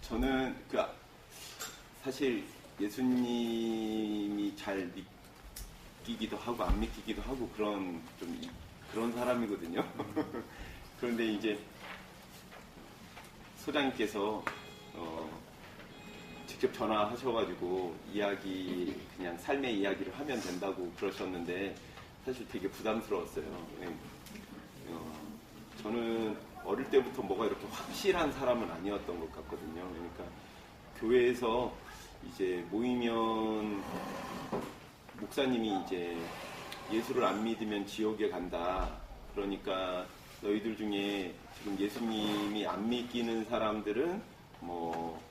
저는 사실 예수님이 잘 믿기기도 하고 안 믿기기도 하고 그런 사람이거든요. 그런데 이제 소장님께서 직접 전화하셔가지고 그냥 삶의 이야기를 하면 된다고 그러셨는데 사실 되게 부담스러웠어요. 저는 어릴 때부터 뭐가 이렇게 확실한 사람은 아니었던 것 같거든요. 그러니까 교회에서 이제 모이면 목사님이 이제 예수를 안 믿으면 지옥에 간다. 그러니까 너희들 중에 지금 예수님이 안 믿기는 사람들은 뭐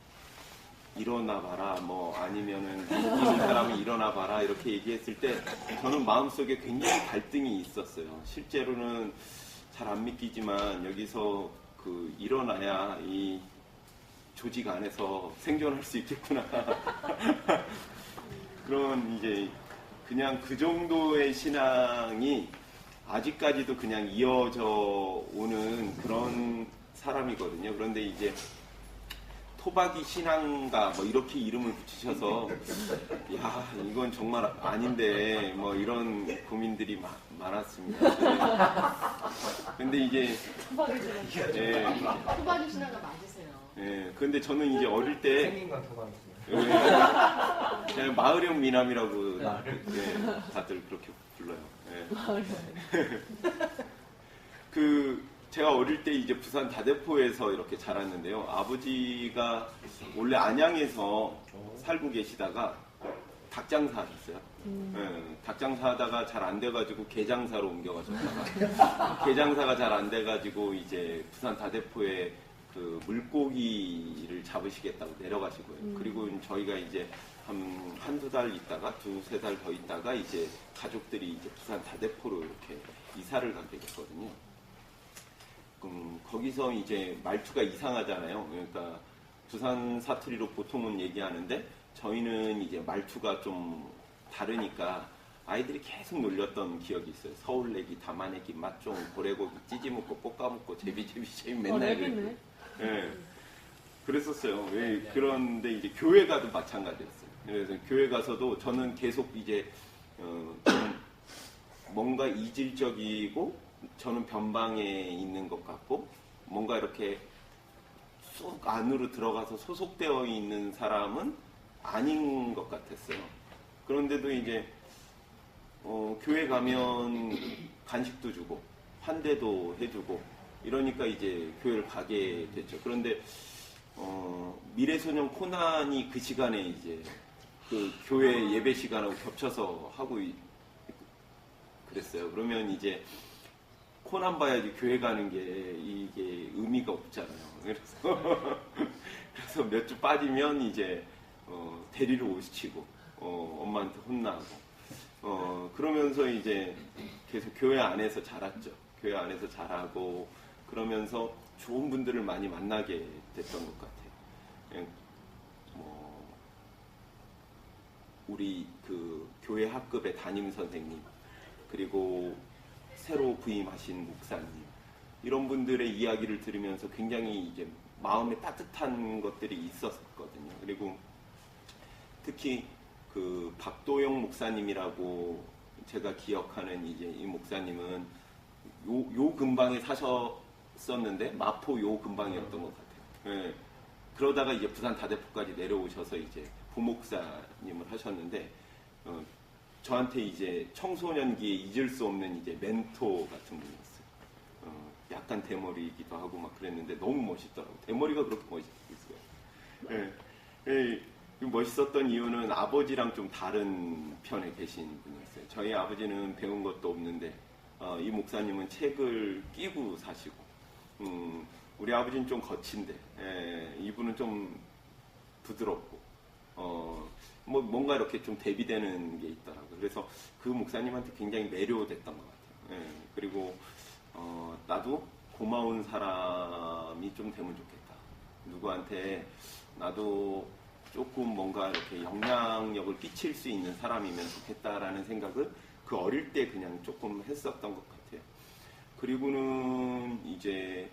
일어나 봐라, 뭐 아니면은 믿기는 사람이 일어나 봐라 이렇게 얘기했을 때 저는 마음속에 굉장히 갈등이 있었어요. 실제로는 잘 안 믿기지만 여기서 일어나야 이 조직 안에서 생존할 수 있겠구나. 그런 이제 그냥 그 정도의 신앙이 아직까지도 그냥 이어져 오는 그런 사람이거든요. 그런데 이제 토박이 신앙가 뭐 이렇게 이름을 붙이셔서 야 이건 정말 아닌데 뭐 이런 고민들이 많았습니다. 근데 이제 토박이 신앙가 맞으세요. 예, 근데 저는 이제 어릴 때 생긴 건 토박이세요. 그냥 마을형 미남이라고 다들 그렇게 불러요. 제가 어릴 때 이제 부산 다대포에서 이렇게 자랐는데요. 아버지가 원래 안양에서 살고 계시다가 닭장사 하셨어요. 닭장사 하다가 잘 안 돼가지고 게장사로 옮겨가셨다가 게장사가 잘 안 돼가지고 이제 부산 다대포에 물고기를 잡으시겠다고 내려가시고요. 그리고 저희가 이제 한두 달 있다가 두세 달 더 있다가 이제 가족들이 이제 부산 다대포로 이렇게 이사를 가게 됐거든요. 거기서 이제 말투가 이상하잖아요. 그러니까 부산 사투리로 보통은 얘기하는데 저희는 이제 말투가 좀 다르니까 아이들이 계속 놀렸던 기억이 있어요. 서울내기, 담아내기, 맛종, 고래고기, 찌지먹고, 볶아먹고, 제비 맨날 그랬어요. 예. 그랬었어요. 그런데 이제 교회 가도 마찬가지였어요. 그래서 교회 가서도 저는 계속 이제 뭔가 이질적이고 저는 변방에 있는 것 같고 뭔가 이렇게 쑥 안으로 들어가서 소속되어 있는 사람은 아닌 것 같았어요. 그런데도 이제 교회 가면 간식도 주고 환대도 해주고 이러니까 이제 교회를 가게 됐죠. 그런데 미래소년 코난이 그 시간에 이제 교회 예배 시간하고 겹쳐서 하고 그랬어요. 그러면 이제 코난 봐야지 교회 가는 게 이게 의미가 없잖아요. 그래서 몇 주 빠지면 이제 데리러 오시치고 엄마한테 혼나고 그러면서 이제 계속 교회 안에서 자랐죠. 교회 안에서 자라고 그러면서 좋은 분들을 많이 만나게 됐던 것 같아요. 우리 교회 학급의 담임 선생님 그리고 새로 부임하신 목사님 이런 분들의 이야기를 들으면서 굉장히 이제 마음에 따뜻한 것들이 있었거든요. 그리고 특히 박도영 목사님이라고 제가 기억하는 이제 이 목사님은 요 근방에 사셨었는데 마포 요 근방이었던 것 같아요. 예. 그러다가 이제 부산 다대포까지 내려오셔서 이제 부목사님을 하셨는데 저한테 이제 청소년기에 잊을 수 없는 이제 멘토 같은 분이었어요. 약간 대머리이기도 하고 막 그랬는데 너무 멋있더라고요. 대머리가 그렇게 멋있어요. 예. 멋있었던 이유는 아버지랑 좀 다른 편에 계신 분이었어요. 저희 아버지는 배운 것도 없는데 이 목사님은 책을 끼고 사시고 우리 아버지는 좀 거친데 이분은 좀 부드럽고 뭔가 이렇게 좀 대비되는 게 있더라고요. 그래서 그 목사님한테 굉장히 매료됐던 것 같아요. 그리고 나도 고마운 사람이 좀 되면 좋겠다. 누구한테 나도 조금 뭔가 이렇게 영향력을 끼칠 수 있는 사람이면 좋겠다라는 생각을 그 어릴 때 그냥 조금 했었던 것 같아요. 그리고는 이제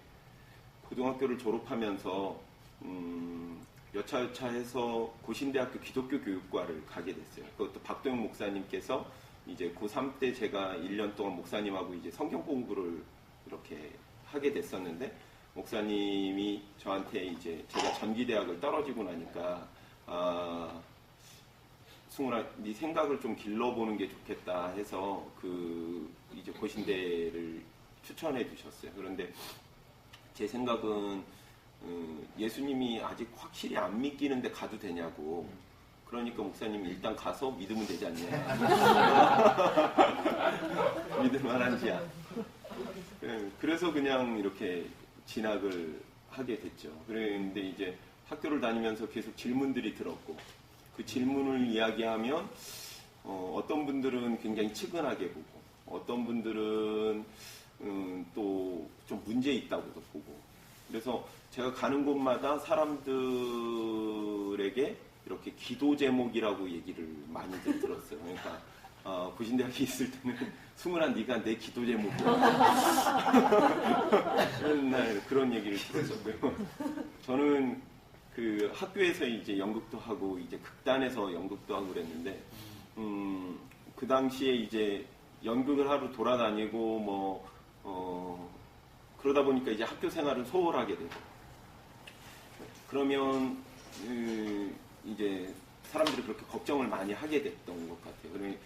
고등학교를 졸업하면서 여차여차해서 고신대학교 기독교 교육과를 가게 됐어요. 그것도 박도영 목사님께서 이제 고3 때 제가 1년 동안 목사님하고 이제 성경 공부를 이렇게 하게 됐었는데, 목사님이 저한테 이제 제가 전기대학을 떨어지고 나니까 승훈아, 네 생각을 좀 길러보는 게 좋겠다 해서 그 이제 고신대를 추천해 주셨어요. 그런데 제 생각은 예수님이 아직 확실히 안 믿기는데 가도 되냐고. 그러니까 목사님이 일단 가서 믿으면 되지 않냐. 믿을 만한지야. 그래서 그냥 이렇게 진학을 하게 됐죠. 그런데 이제 학교를 다니면서 계속 질문들이 들었고, 그 질문을 이야기하면 어떤 분들은 굉장히 측은하게 보고, 어떤 분들은 또 좀 문제 있다고도 보고. 그래서 제가 가는 곳마다 사람들에게 이렇게 기도 제목이라고 얘기를 많이들 들었어요. 그러니까 고신대학에 있을 때는 승훈아, 네가 내 기도 제목이야. 맨날 그런 얘기를 들었었고요. 저는 그 학교에서 이제 연극도 하고 이제 극단에서 연극도 하고 그랬는데, 그 당시에 이제 연극을 하러 돌아다니고 뭐 그러다 보니까 이제 학교 생활을 소홀하게 되고, 그러면 이제 사람들이 그렇게 걱정을 많이 하게 됐던 것 같아요. 그러면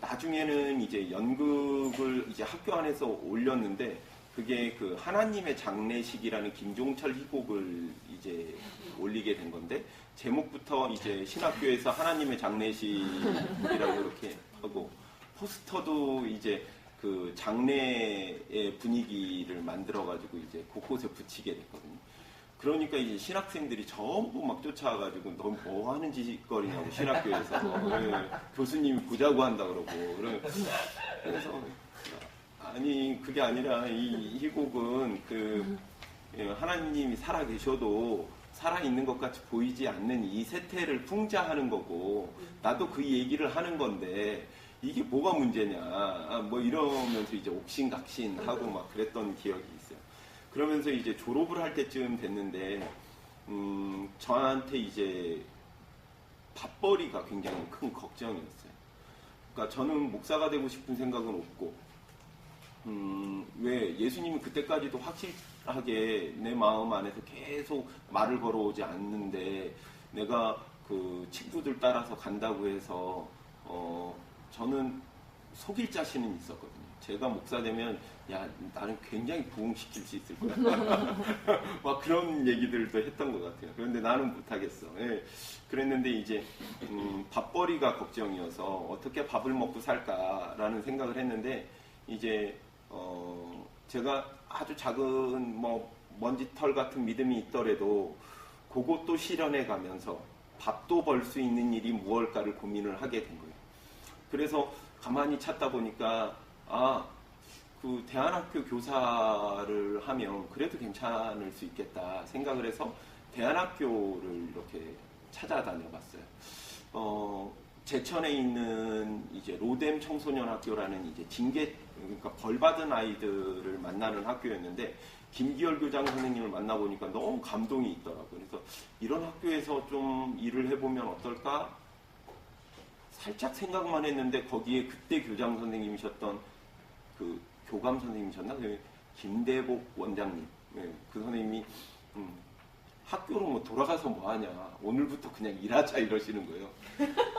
나중에는 이제 연극을 이제 학교 안에서 올렸는데, 그게 그 하나님의 장례식이라는 김종철 희곡을 이제 올리게 된 건데, 제목부터 이제 신학교에서 하나님의 장례식이라고 이렇게 하고, 포스터도 이제 그 장례의 분위기를 만들어가지고 이제 곳곳에 붙이게 됐거든요. 그러니까 이제 신학생들이 전부 막 쫓아와가지고 너 뭐 하는 짓거리냐고, 신학교에서. 네, 교수님이 보자고 한다 그러고. 그래서 아니 그게 아니라 이 희곡은 그 하나님이 살아 계셔도 살아있는 것 같이 보이지 않는 이 세태를 풍자하는 거고, 나도 그 얘기를 하는 건데 이게 뭐가 문제냐 뭐 이러면서 이제 옥신각신하고 막 그랬던 기억이 있어요. 그러면서 이제 졸업을 할 때쯤 됐는데 저한테 이제 밥벌이가 굉장히 큰 걱정이었어요. 그러니까 저는 목사가 되고 싶은 생각은 없고, 왜 예수님이 그때까지도 확실하게 내 마음 안에서 계속 말을 걸어오지 않는데 내가 그 친구들 따라서 간다고 해서 저는 속일 자신은 있었거든요. 제가 목사 되면 야 나는 굉장히 부흥시킬 수 있을 거야. 막 그런 얘기들도 했던 것 같아요. 그런데 나는 못하겠어. 예. 그랬는데 이제 밥벌이가 걱정이어서 어떻게 밥을 먹고 살까라는 생각을 했는데, 이제 제가 아주 작은 뭐 먼지털 같은 믿음이 있더라도 그것도 실현해 가면서 밥도 벌 수 있는 일이 무엇일까를 고민을 하게 된 거예요. 그래서 가만히 찾다 보니까 그 대안학교 교사를 하면 그래도 괜찮을 수 있겠다 생각을 해서 대안학교를 이렇게 찾아다녀 봤어요. 제천에 있는 이제 로뎀 청소년 학교라는 이제 그러니까 벌받은 아이들을 만나는 학교였는데, 김기열 교장 선생님을 만나보니까 너무 감동이 있더라고요. 그래서 이런 학교에서 좀 일을 해보면 어떨까? 살짝 생각만 했는데 거기에 그때 교장 선생님이셨던 그 교감 선생님이셨나? 김대복 원장님. 네, 그 선생님이 학교로 뭐 돌아가서 뭐 하냐. 오늘부터 그냥 일하자 이러시는 거예요.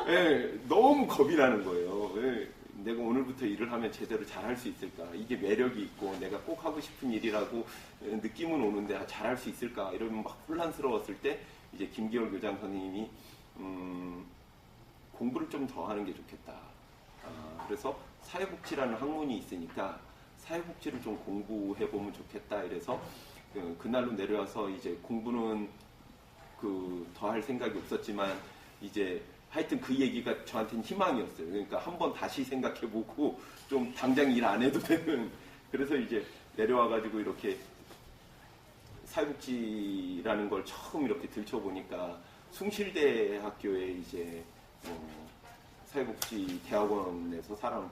네, 너무 겁이 나는 거예요. 네, 내가 오늘부터 일을 하면 제대로 잘할 수 있을까? 이게 매력이 있고 내가 꼭 하고 싶은 일이라고 느낌은 오는데 잘할 수 있을까? 이러면 막 혼란스러웠을 때 이제 김기열 교장 선생님이 공부를 좀 더 하는 게 좋겠다. 그래서 사회복지라는 학문이 있으니까 사회복지를 좀 공부해보면 좋겠다. 이래서 그날로 내려와서 이제 공부는 더 할 생각이 없었지만 이제 하여튼 그 얘기가 저한테는 희망이었어요. 그러니까 한번 다시 생각해보고 좀 당장 일 안 해도 되는. 그래서 이제 내려와가지고 이렇게 사회복지라는 걸 처음 이렇게 들춰보니까 숭실대 학교에 이제 사회복지 대학원에서 사람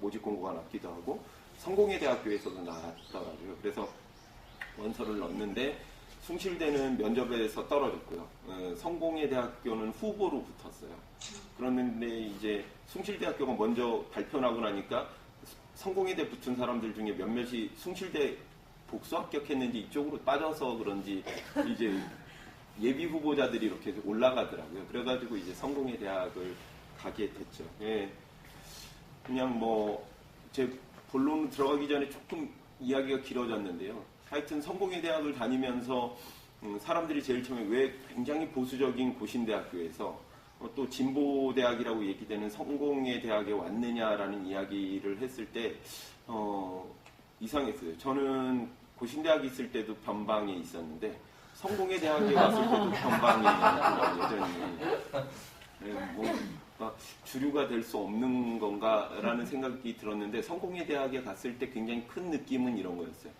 모집 공고가 났기도 하고 성공회 대학교에서도 나왔더라고요. 그래서 원서를 넣었는데 숭실대는 면접에서 떨어졌고요. 성공회 대학교는 후보로 붙었어요. 그랬는데 이제 숭실대학교가 먼저 발표나고 나니까 성공회대 붙은 사람들 중에 몇몇이 숭실대 복수 합격했는지 이쪽으로 빠져서 그런지 이제 예비 후보자들이 이렇게 올라가더라고요. 그래가지고 이제 성공회 대학을 가게 됐죠. 예. 그냥 뭐 제 본론 들어가기 전에 조금 이야기가 길어졌는데요. 하여튼 성공회 대학을 다니면서 사람들이 제일 처음에 왜 굉장히 보수적인 고신대학교에서 또 진보대학이라고 얘기되는 성공회 대학에 왔느냐라는 이야기를 했을 때 이상했어요. 저는 고신대학에 있을 때도 변방에 있었는데 성공회 대학에 왔을 때도 변방에 여전히 뭔가 주류가 될 수 없는 건가라는 생각이 들었는데 성공회 대학에 갔을 때 굉장히 큰 느낌은 이런 거였어요.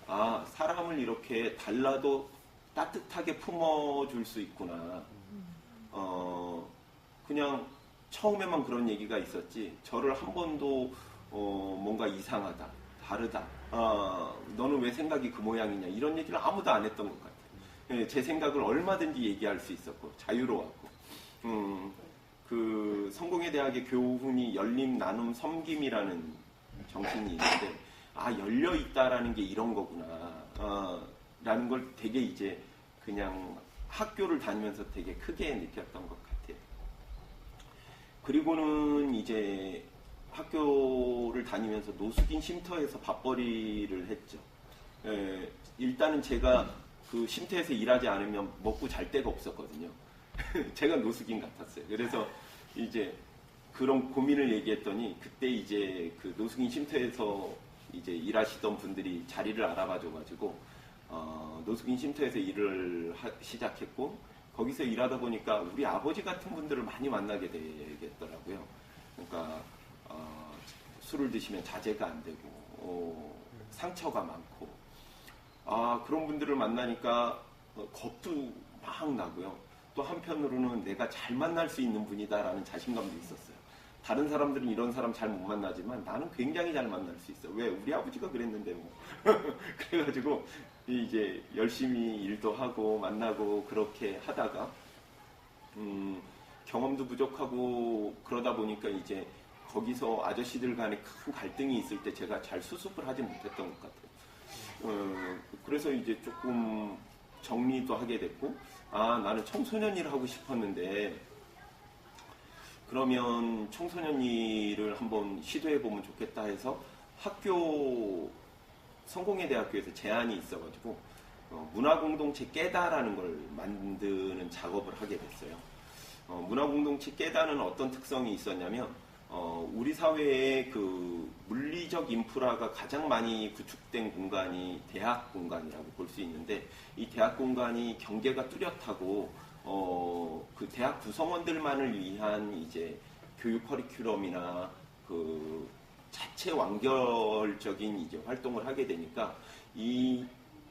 아, 사람을 이렇게 달라도 따뜻하게 품어줄 수 있구나. 그냥 처음에만 그런 얘기가 있었지 저를 한 번도 뭔가 이상하다, 다르다, 너는 왜 생각이 그 모양이냐 이런 얘기를 아무도 안 했던 것 같아요. 제 생각을 얼마든지 얘기할 수 있었고 자유로웠고 그 성공회 대학의 교훈이 열림, 나눔, 섬김이라는 정신이 있는데 열려있다라는 게 이런 거구나 라는 걸 되게 이제 그냥 학교를 다니면서 되게 크게 느꼈던 것 같아요. 그리고는 이제 학교를 다니면서 노숙인 쉼터에서 밥벌이를 했죠. 일단은 제가 그 쉼터에서 일하지 않으면 먹고 잘 데가 없었거든요. 제가 노숙인 같았어요. 그래서 이제 그런 고민을 얘기했더니 그때 이제 그 노숙인 쉼터에서 이제 일하시던 분들이 자리를 알아봐줘가지고 노숙인 쉼터에서 일을 시작했고 거기서 일하다 보니까 우리 아버지 같은 분들을 많이 만나게 되겠더라고요. 그러니까 술을 드시면 자제가 안 되고 상처가 많고 그런 분들을 만나니까 겁도 막 나고요. 또 한편으로는 내가 잘 만날 수 있는 분이다라는 자신감도 있었어요. 다른 사람들은 이런 사람 잘 못 만나지만 나는 굉장히 잘 만날 수 있어. 왜? 우리 아버지가 그랬는데 뭐. 그래가지고 이제 열심히 일도 하고 만나고 그렇게 하다가 경험도 부족하고 그러다 보니까 이제 거기서 아저씨들 간에 큰 갈등이 있을 때 제가 잘 수습을 하지 못했던 것 같아요. 그래서 이제 조금 정리도 하게 됐고 나는 청소년 일을 하고 싶었는데 그러면 청소년 일을 한번 시도해보면 좋겠다 해서 학교 성공회 대학교에서 제안이 있어가지고 문화공동체 깨다라는 걸 만드는 작업을 하게 됐어요. 문화공동체 깨다는 어떤 특성이 있었냐면 우리 사회의 그 물리적 인프라가 가장 많이 구축된 공간이 대학 공간이라고 볼 수 있는데 이 대학 공간이 경계가 뚜렷하고 그 대학 구성원들만을 위한 이제 교육 커리큘럼이나 그 자체 완결적인 이제 활동을 하게 되니까 이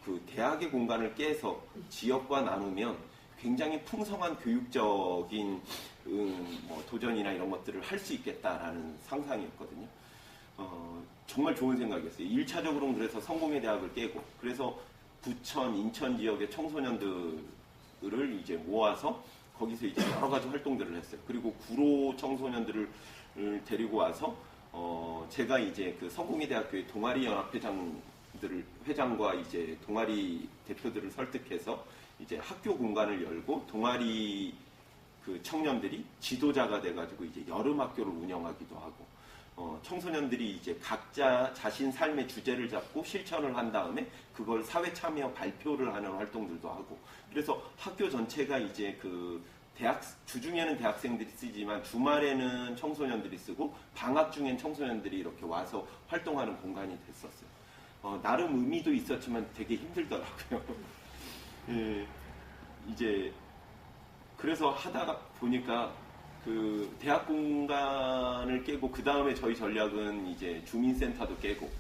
그 대학의 공간을 깨서 지역과 나누면 굉장히 풍성한 교육적인 뭐 도전이나 이런 것들을 할 수 있겠다라는 상상이었거든요. 정말 좋은 생각이었어요. 1차적으로는 그래서 성공회 대학을 깨고 그래서 부천, 인천 지역의 청소년들을 이제 모아서 거기서 이제 여러 가지 활동들을 했어요. 그리고 구로 청소년들을 데리고 와서 제가 이제 그 성공회 대학교의 동아리 회장과 이제 동아리 대표들을 설득해서 이제 학교 공간을 열고 동아리 그 청년들이 지도자가 돼가지고 이제 여름 학교를 운영하기도 하고 청소년들이 이제 각자 자신 삶의 주제를 잡고 실천을 한 다음에 그걸 사회 참여 발표를 하는 활동들도 하고 그래서 학교 전체가 이제 그 주중에는 대학생들이 쓰지만 주말에는 청소년들이 쓰고 방학 중엔 청소년들이 이렇게 와서 활동하는 공간이 됐었어요. 나름 의미도 있었지만 되게 힘들더라고요. 예, 이제 그래서 하다가 보니까 그 대학 공간을 깨고 그 다음에 저희 전략은 이제 주민센터도 깨고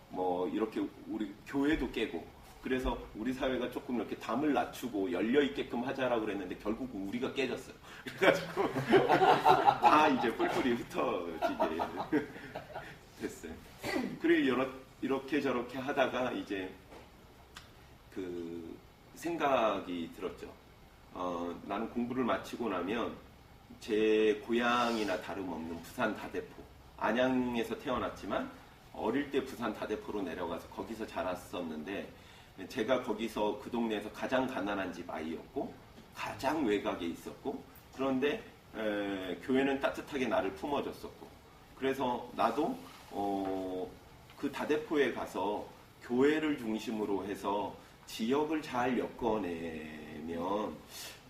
뭐 이렇게 우리 교회도 깨고 그래서 우리 사회가 조금 이렇게 담을 낮추고 열려 있게끔 하자라고 그랬는데 결국 우리가 깨졌어요. 그래가지고 다 이제 뿔뿔이 흩어지게 됐어요. 그리고 이렇게 저렇게 하다가 이제 그 생각이 들었죠. 나는 공부를 마치고 나면 제 고향이나 다름없는 부산 다대포, 안양에서 태어났지만 어릴 때 부산 다대포로 내려가서 거기서 자랐었는데, 제가 거기서 그 동네에서 가장 가난한 집 아이였고 가장 외곽에 있었고, 그런데 교회는 따뜻하게 나를 품어줬었고, 그래서 나도 그 다대포에 가서 교회를 중심으로 해서 지역을 잘 엮어내면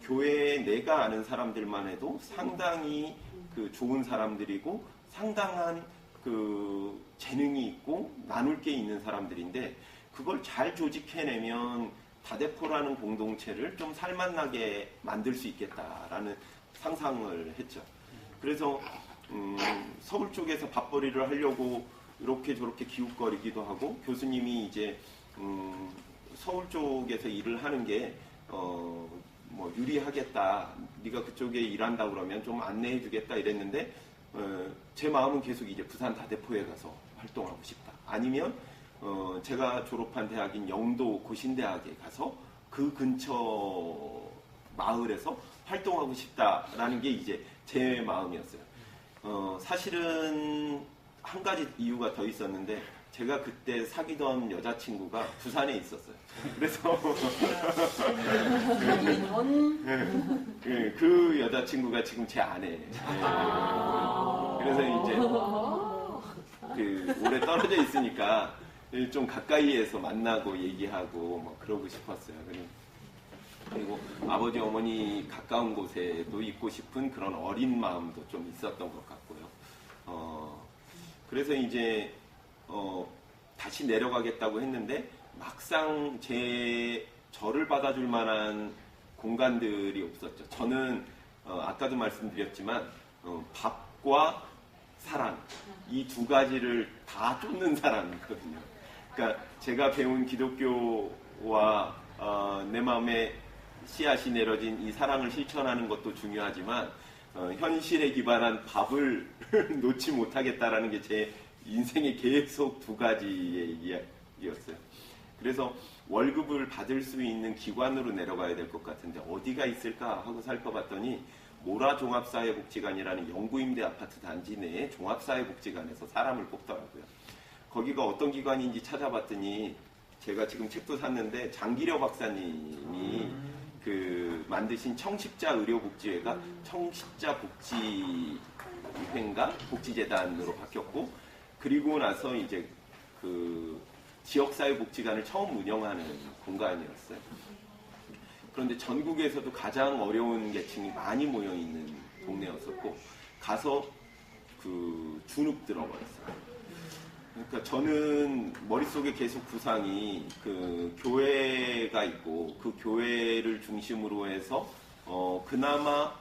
교회에 내가 아는 사람들만 해도 상당히 그 좋은 사람들이고 상당한 그 재능이 있고 나눌 게 있는 사람들인데, 그걸 잘 조직해내면 다대포라는 공동체를 좀 살만나게 만들 수 있겠다라는 상상을 했죠. 그래서 서울 쪽에서 밥벌이를 하려고 이렇게 저렇게 기웃거리기도 하고, 교수님이 이제 서울 쪽에서 일을 하는 게 뭐 유리하겠다, 네가 그쪽에 일한다 그러면 좀 안내해주겠다 이랬는데, 제 마음은 계속 이제 부산 다대포에 가서 활동하고 싶다. 아니면 제가 졸업한 대학인 영도 고신대학에 가서 그 근처 마을에서 활동하고 싶다라는 게 이제 제 마음이었어요. 사실은 한 가지 이유가 더 있었는데, 제가 그때 사귀던 여자친구가 부산에 있었어요. 그래서 그 여자친구가 지금 제 아내예요. 그래서 이제 오래 떨어져 있으니까 좀 가까이에서 만나고 얘기하고 뭐 그러고 싶었어요. 그리고 아버지 어머니 가까운 곳에도 있고 싶은 그런 어린 마음도 좀 있었던 것 같고요. 그래서 이제 다시 내려가겠다고 했는데, 막상 저를 받아줄 만한 공간들이 없었죠. 저는 아까도 말씀드렸지만 밥과 사랑, 이 두 가지를 다 쫓는 사람이거든요. 그러니까 제가 배운 기독교와 내 마음에 씨앗이 내려진 이 사랑을 실천하는 것도 중요하지만, 현실에 기반한 밥을 놓지 못하겠다라는 게 제 인생의 계속 두 가지의 이야기였어요. 그래서 월급을 받을 수 있는 기관으로 내려가야 될 것 같은데 어디가 있을까 하고 살펴봤더니, 모라 종합사회복지관이라는 영구임대 아파트 단지 내에 종합사회복지관에서 사람을 뽑더라고요. 거기가 어떤 기관인지 찾아봤더니, 제가 지금 책도 샀는데 장기려 박사님이 그 만드신 청십자 의료복지회가 청십자 복지회인가 복지재단으로 바뀌었고, 그리고 나서 이제 그 지역사회복지관을 처음 운영하는 공간이었어요. 그런데 전국에서도 가장 어려운 계층이 많이 모여 있는 동네였었고, 가서 그 주눅 들어버렸어요. 그러니까 저는 머릿속에 계속 구상이 그 교회가 있고, 그 교회를 중심으로 해서 그나마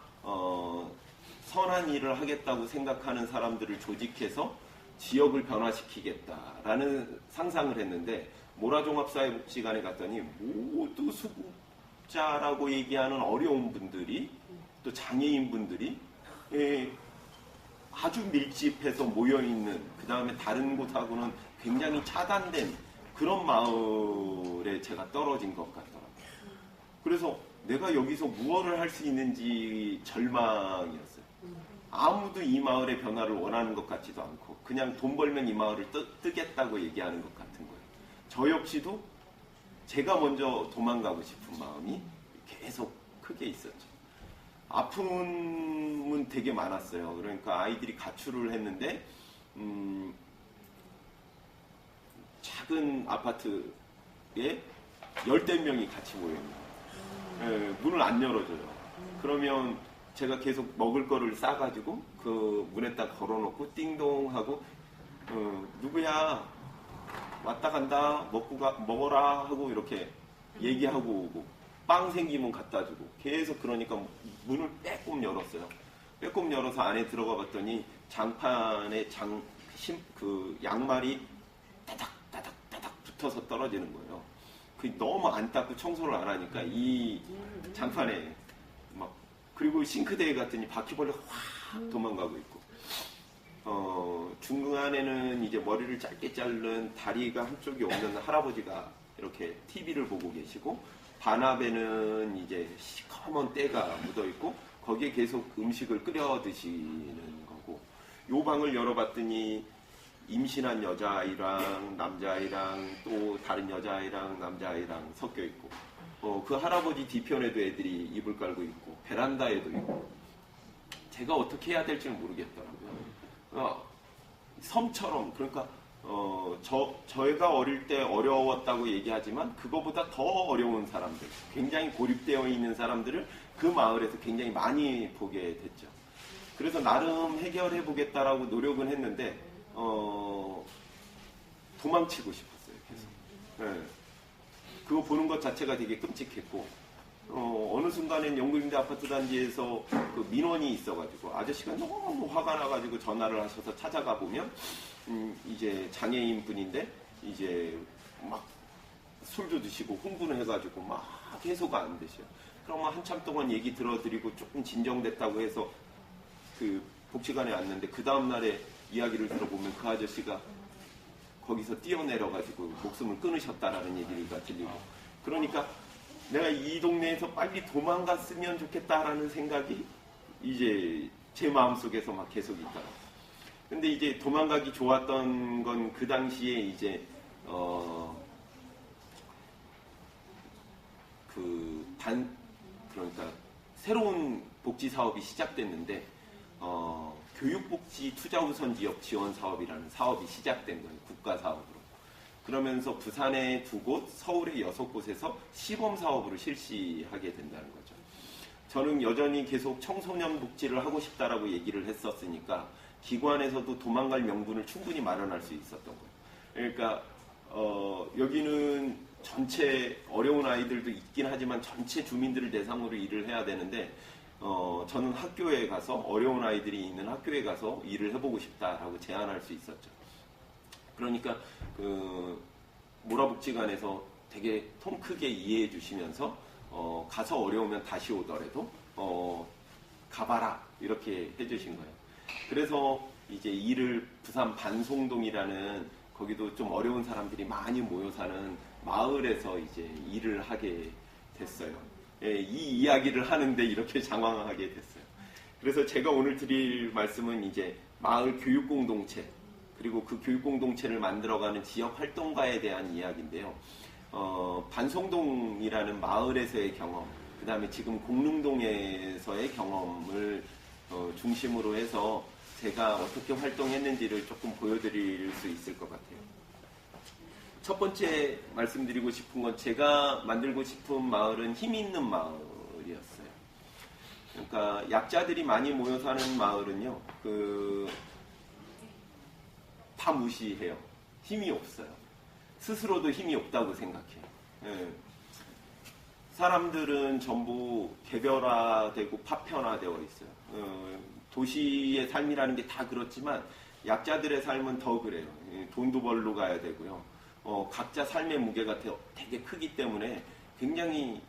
선한 일을 하겠다고 생각하는 사람들을 조직해서 지역을 변화시키겠다라는 상상을 했는데, 모라종합사회복지관에 갔더니 모두 수급자라고 얘기하는 어려운 분들이, 또 장애인분들이 아주 밀집해서 모여있는, 그 다음에 다른 곳하고는 굉장히 차단된 그런 마을에 제가 떨어진 것 같더라고요. 그래서 내가 여기서 무엇을 할 수 있는지 절망이었어요. 아무도 이 마을의 변화를 원하는 것 같지도 않고, 그냥 돈 벌면 이 마을을 뜨겠다고 얘기하는 것 같은 거예요. 저 역시도 제가 먼저 도망가고 싶은 마음이 계속 크게 있었죠. 아픔은 되게 많았어요. 그러니까 아이들이 가출을 했는데 작은 아파트에 열댓 명이 같이 모여있는, 문을 안 열어줘요. 그러면 제가 계속 먹을 거를 싸가지고 그 문에다 걸어놓고 띵동 하고, 누구야 왔다 간다 먹어라 하고 이렇게 얘기하고 오고, 빵 생기면 갖다 주고, 계속 그러니까 문을 빼꼼 열었어요. 빼꼼 열어서 안에 들어가 봤더니 장판에 그 양말이 따닥 붙어서 떨어지는 거예요. 그 너무 안 닦고 청소를 안 하니까 이 장판에 막, 그리고 싱크대에 갔더니 바퀴벌레가 확 도망가고 있고, 중간에는 이제 머리를 짧게 자른 다리가 한쪽이 없는 할아버지가 이렇게 TV를 보고 계시고, 반 앞에는 이제 시커먼 때가 묻어 있고, 거기에 계속 음식을 끓여 드시는 거고, 요 방을 열어봤더니 임신한 여자아이랑 남자아이랑 또 다른 여자아이랑 남자아이랑 섞여 있고, 그 할아버지 뒤편에도 애들이 이불 깔고 있고, 베란다에도 있고, 제가 어떻게 해야 될지는 모르겠더라고요. 섬처럼, 그러니까 저희가 어릴 때 어려웠다고 얘기하지만 그거보다 더 어려운 사람들, 굉장히 고립되어 있는 사람들을 그 마을에서 굉장히 많이 보게 됐죠. 그래서 나름 해결해 보겠다라고 노력은 했는데 도망치고 싶었어요, 계속. 네. 그거 보는 것 자체가 되게 끔찍했고, 어느 순간엔 영국임대 아파트 단지에서 그 민원이 있어가지고 아저씨가 너무 화가 나가지고 전화를 하셔서 찾아가 보면 이제 장애인 분인데 이제 막 술도 드시고 흥분을 해가지고 막 해소가 안 되셔요. 그러면 한참 동안 얘기 들어드리고 조금 진정됐다고 해서 그 복지관에 왔는데, 그 다음날에 이야기를 들어보면 그 아저씨가 거기서 뛰어내려가지고 목숨을 끊으셨다라는 얘기가 들리고, 그러니까 내가 이 동네에서 빨리 도망갔으면 좋겠다라는 생각이 이제 제 마음속에서 막 계속 있더라고요. 근데 이제 도망가기 좋았던 건 그 당시에 이제 그러니까 새로운 복지 사업이 시작됐는데 교육복지 투자우선 지역 지원 사업이라는 사업이 시작된 거예요. 국가 사업으로. 그러면서 부산에 2곳, 서울에 6곳에서 시범 사업으로 실시하게 된다는 거죠. 저는 여전히 계속 청소년 복지를 하고 싶다라고 얘기를 했었으니까 기관에서도 도망갈 명분을 충분히 마련할 수 있었던 거예요. 그러니까 여기는 전체 어려운 아이들도 있긴 하지만 전체 주민들을 대상으로 일을 해야 되는데 저는 학교에 가서 어려운 아이들이 있는 학교에 가서 일을 해보고 싶다라고 제안할 수 있었죠. 그러니까 그 모라복지관에서 되게 통 크게 이해해 주시면서 가서 어려우면 다시 오더라도 가봐라 이렇게 해주신 거예요. 그래서 이제 일을 부산 반송동이라는 거기도 좀 어려운 사람들이 많이 모여 사는 마을에서 이제 일을 하게 됐어요. 예, 이 이야기를 하는데 이렇게 장황하게 됐어요. 그래서 제가 오늘 드릴 말씀은 이제 마을 교육 공동체, 그리고 그 교육 공동체를 만들어가는 지역 활동가에 대한 이야기인데요. 반송동이라는 마을에서의 경험, 그 다음에 지금 공릉동에서의 경험을 중심으로 해서 제가 어떻게 활동했는지를 조금 보여드릴 수 있을 것 같아요. 첫 번째 말씀드리고 싶은 건, 제가 만들고 싶은 마을은 힘 있는 마을이었어요. 그러니까 약자들이 많이 모여 사는 마을은요, 다 무시해요. 힘이 없어요. 스스로도 힘이 없다고 생각해요. 예. 사람들은 전부 개별화되고 파편화되어 있어요. 도시의 삶이라는 게 다 그렇지만 약자들의 삶은 더 그래요. 돈도 벌러 가야 되고요. 각자 삶의 무게가 되게 크기 때문에 굉장히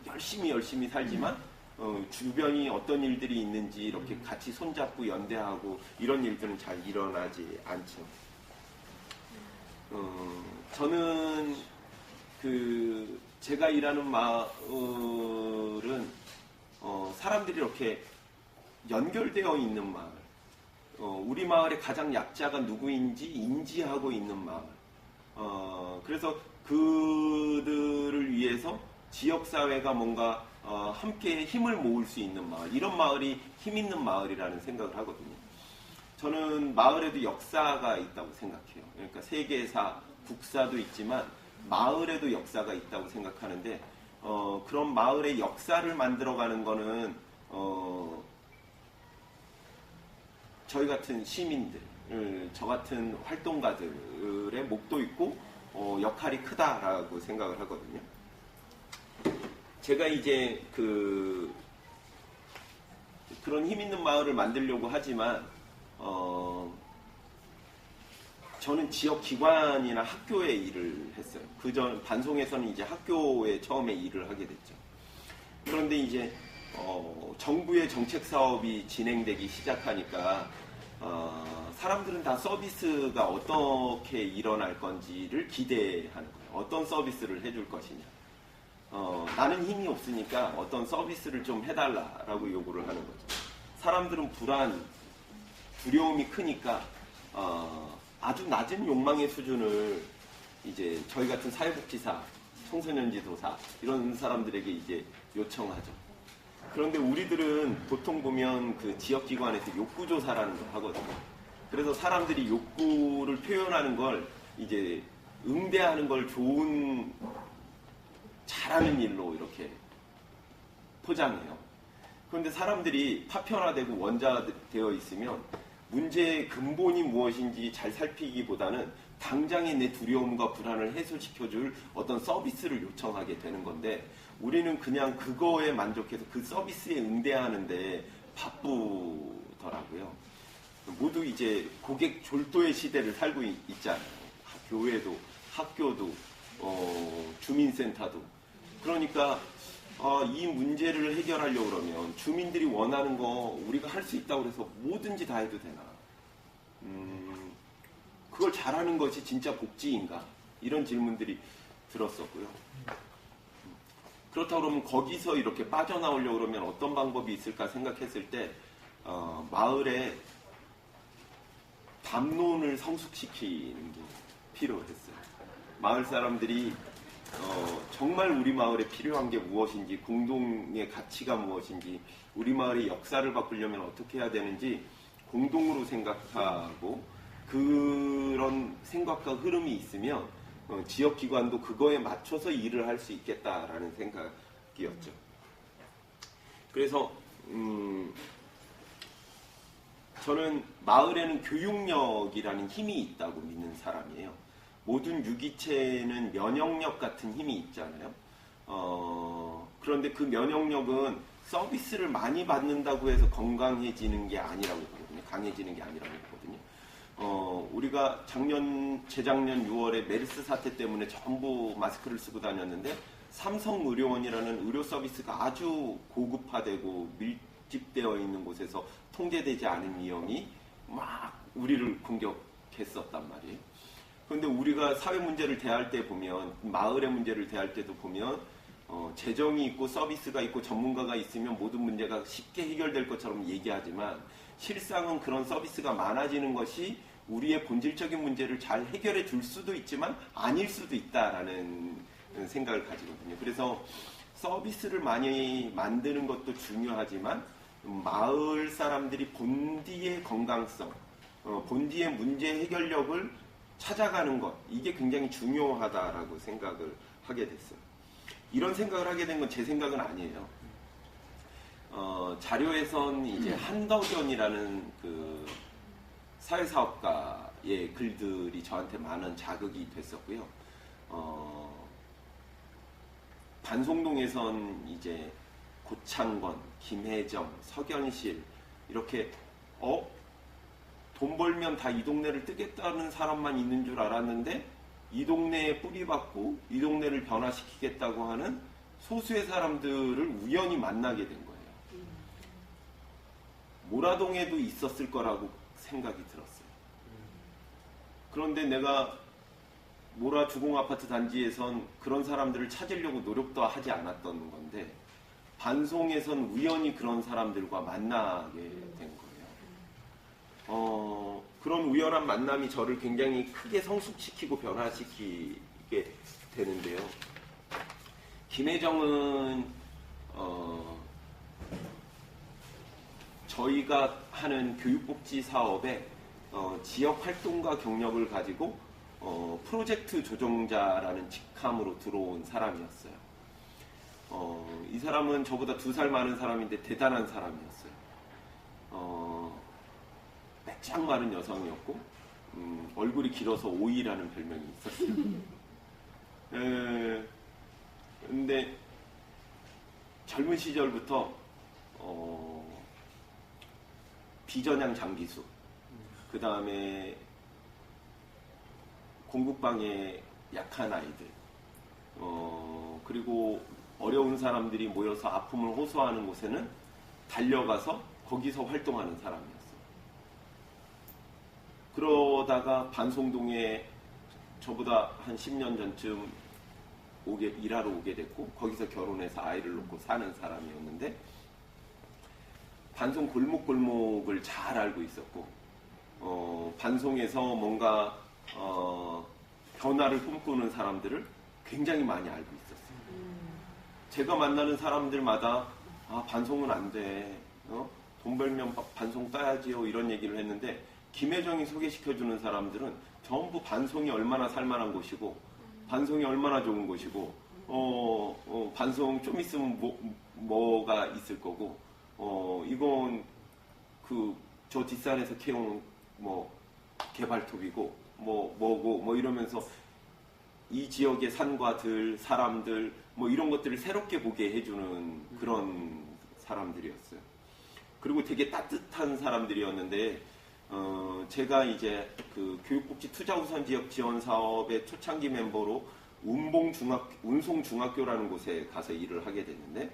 열심히 살지만 주변이 어떤 일들이 있는지 이렇게 같이 손잡고 연대하고 이런 일들은 잘 일어나지 않죠. 저는 제가 일하는 마을은 사람들이 이렇게 연결되어 있는 마을, 우리 마을의 가장 약자가 누구인지 인지하고 있는 마을. 그래서 그들을 위해서 지역사회가 뭔가 함께 힘을 모을 수 있는 마을, 이런 마을이 힘 있는 마을이라는 생각을 하거든요. 저는 마을에도 역사가 있다고 생각해요. 그러니까 세계사, 국사도 있지만 마을에도 역사가 있다고 생각하는데, 그런 마을의 역사를 만들어가는 거는 저희 같은 시민들, 저 같은 활동가들의 몫도 있고 역할이 크다라고 생각을 하거든요. 제가 이제 그런 힘 있는 마을을 만들려고 하지만 저는 지역 기관이나 학교에 일을 했어요. 그전 반송에서는 이제 학교에 처음에 일을 하게 됐죠. 그런데 이제 정부의 정책 사업이 진행되기 시작하니까 사람들은 다 서비스가 어떻게 일어날 건지를 기대하는 거예요. 어떤 서비스를 해줄 것이냐. 나는 힘이 없으니까 어떤 서비스를 좀 해달라라고 요구를 하는 거죠. 사람들은 불안, 두려움이 크니까 아주 낮은 욕망의 수준을 이제 저희 같은 사회복지사, 청소년 지도사 이런 사람들에게 이제 요청하죠. 그런데 우리들은 보통 보면 그 지역기관에서 욕구조사라는 걸 하거든요. 그래서 사람들이 욕구를 표현하는 걸 이제 응대하는 걸 좋은 잘하는 일로 이렇게 포장해요. 그런데 사람들이 파편화되고 원자되어 있으면 문제의 근본이 무엇인지 잘 살피기보다는 당장의 내 두려움과 불안을 해소시켜줄 어떤 서비스를 요청하게 되는 건데 우리는 그냥 그거에 만족해서 그 서비스에 응대하는데 바쁘더라고요. 모두 이제 고객 졸도의 시대를 살고 있잖아요. 교회도, 학교도, 주민센터도. 그러니까 이 문제를 해결하려고 그러면 주민들이 원하는 거 우리가 할 수 있다고 해서 뭐든지 다 해도 되나? 그걸 잘하는 것이 진짜 복지인가? 이런 질문들이 들었었고요. 그렇다고 그러면 거기서 이렇게 빠져나오려고 그러면 어떤 방법이 있을까 생각했을 때 마을에 담론을 성숙시키는 게 필요했어요. 마을 사람들이 정말 우리 마을에 필요한 게 무엇인지, 공동의 가치가 무엇인지, 우리 마을의 역사를 바꾸려면 어떻게 해야 되는지 공동으로 생각하고 그런 생각과 흐름이 있으면 지역기관도 그거에 맞춰서 일을 할 수 있겠다라는 생각이었죠. 그래서 저는 마을에는 교육력이라는 힘이 있다고 믿는 사람이에요. 모든 유기체에는 면역력 같은 힘이 있잖아요. 그런데 그 면역력은 서비스를 많이 받는다고 해서 건강해지는 게 아니라고 보거든요. 강해지는 게 아니라고 보거든요. 우리가 재작년 6월에 메르스 사태 때문에 전부 마스크를 쓰고 다녔는데 삼성의료원이라는 의료 서비스가 아주 고급화되고 밀집되어 있는 곳에서 통제되지 않은 위험이 막 우리를 공격했었단 말이에요. 그런데 우리가 사회 문제를 대할 때 보면, 마을의 문제를 대할 때도 보면 재정이 있고 서비스가 있고 전문가가 있으면 모든 문제가 쉽게 해결될 것처럼 얘기하지만 실상은 그런 서비스가 많아지는 것이 우리의 본질적인 문제를 잘 해결해 줄 수도 있지만 아닐 수도 있다라는 생각을 가지거든요. 그래서 서비스를 많이 만드는 것도 중요하지만 마을 사람들이 본디의 건강성, 본디의 문제 해결력을 찾아가는 것, 이게 굉장히 중요하다라고 생각을 하게 됐어요. 이런 생각을 하게 된 건 제 생각은 아니에요. 자료에선 이제 한덕연이라는 그 사회사업가의 글들이 저한테 많은 자극이 됐었고요. 반송동에선 이제 고창건, 김혜정, 서견실 이렇게 돈 벌면 다 이 동네를 뜨겠다는 사람만 있는 줄 알았는데 이 동네에 뿌리박고 이 동네를 변화시키겠다고 하는 소수의 사람들을 우연히 만나게 된 거예요. 모라동에도 있었을 거라고 생각이 들었어요. 그런데 내가 모라 주공아파트 단지에선 그런 사람들을 찾으려고 노력도 하지 않았던 건데 반송에선 우연히 그런 사람들과 만나게 된 거예요. 그런 우연한 만남이 저를 굉장히 크게 성숙시키고 변화시키게 되는데요. 김혜정은 저희가 하는 교육복지 사업에 지역 활동가 경력을 가지고 프로젝트 조정자라는 직함으로 들어온 사람이었어요. 이 사람은 저보다 2살 많은 사람인데 대단한 사람이었어요. 빼짝 마른 여성이었고 얼굴이 길어서 오이라는 별명이 있었어요. 근데 젊은 시절부터 비전향 장기수, 그 다음에 공국방에 약한 아이들, 그리고 어려운 사람들이 모여서 아픔을 호소하는 곳에는 달려가서 거기서 활동하는 사람이었어요. 그러다가 반송동에 저보다 한 10년 전쯤 일하러 오게 됐고 거기서 결혼해서 아이를 놓고 사는 사람이었는데 반송 골목골목을 잘 알고 있었고 반송에서 뭔가 변화를 꿈꾸는 사람들을 굉장히 많이 알고 있었어요. 제가 만나는 사람들마다 반송은 안 돼. 돈 벌면 반송 따야지요. 이런 얘기를 했는데 김혜정이 소개시켜주는 사람들은 전부 반송이 얼마나 살만한 곳이고 반송이 얼마나 좋은 곳이고 반송 좀 있으면 뭐가 있을 거고 이건 저 뒷산에서 캐온 개발톱이고 뭐고 이러면서 이 지역의 산과 들, 사람들 이런 것들을 새롭게 보게 해주는 그런 사람들이었어요. 그리고 되게 따뜻한 사람들이었는데 제가 이제 그 교육복지 투자우선 지역 지원 사업의 초창기 멤버로 운송중학교라는 곳에 가서 일을 하게 됐는데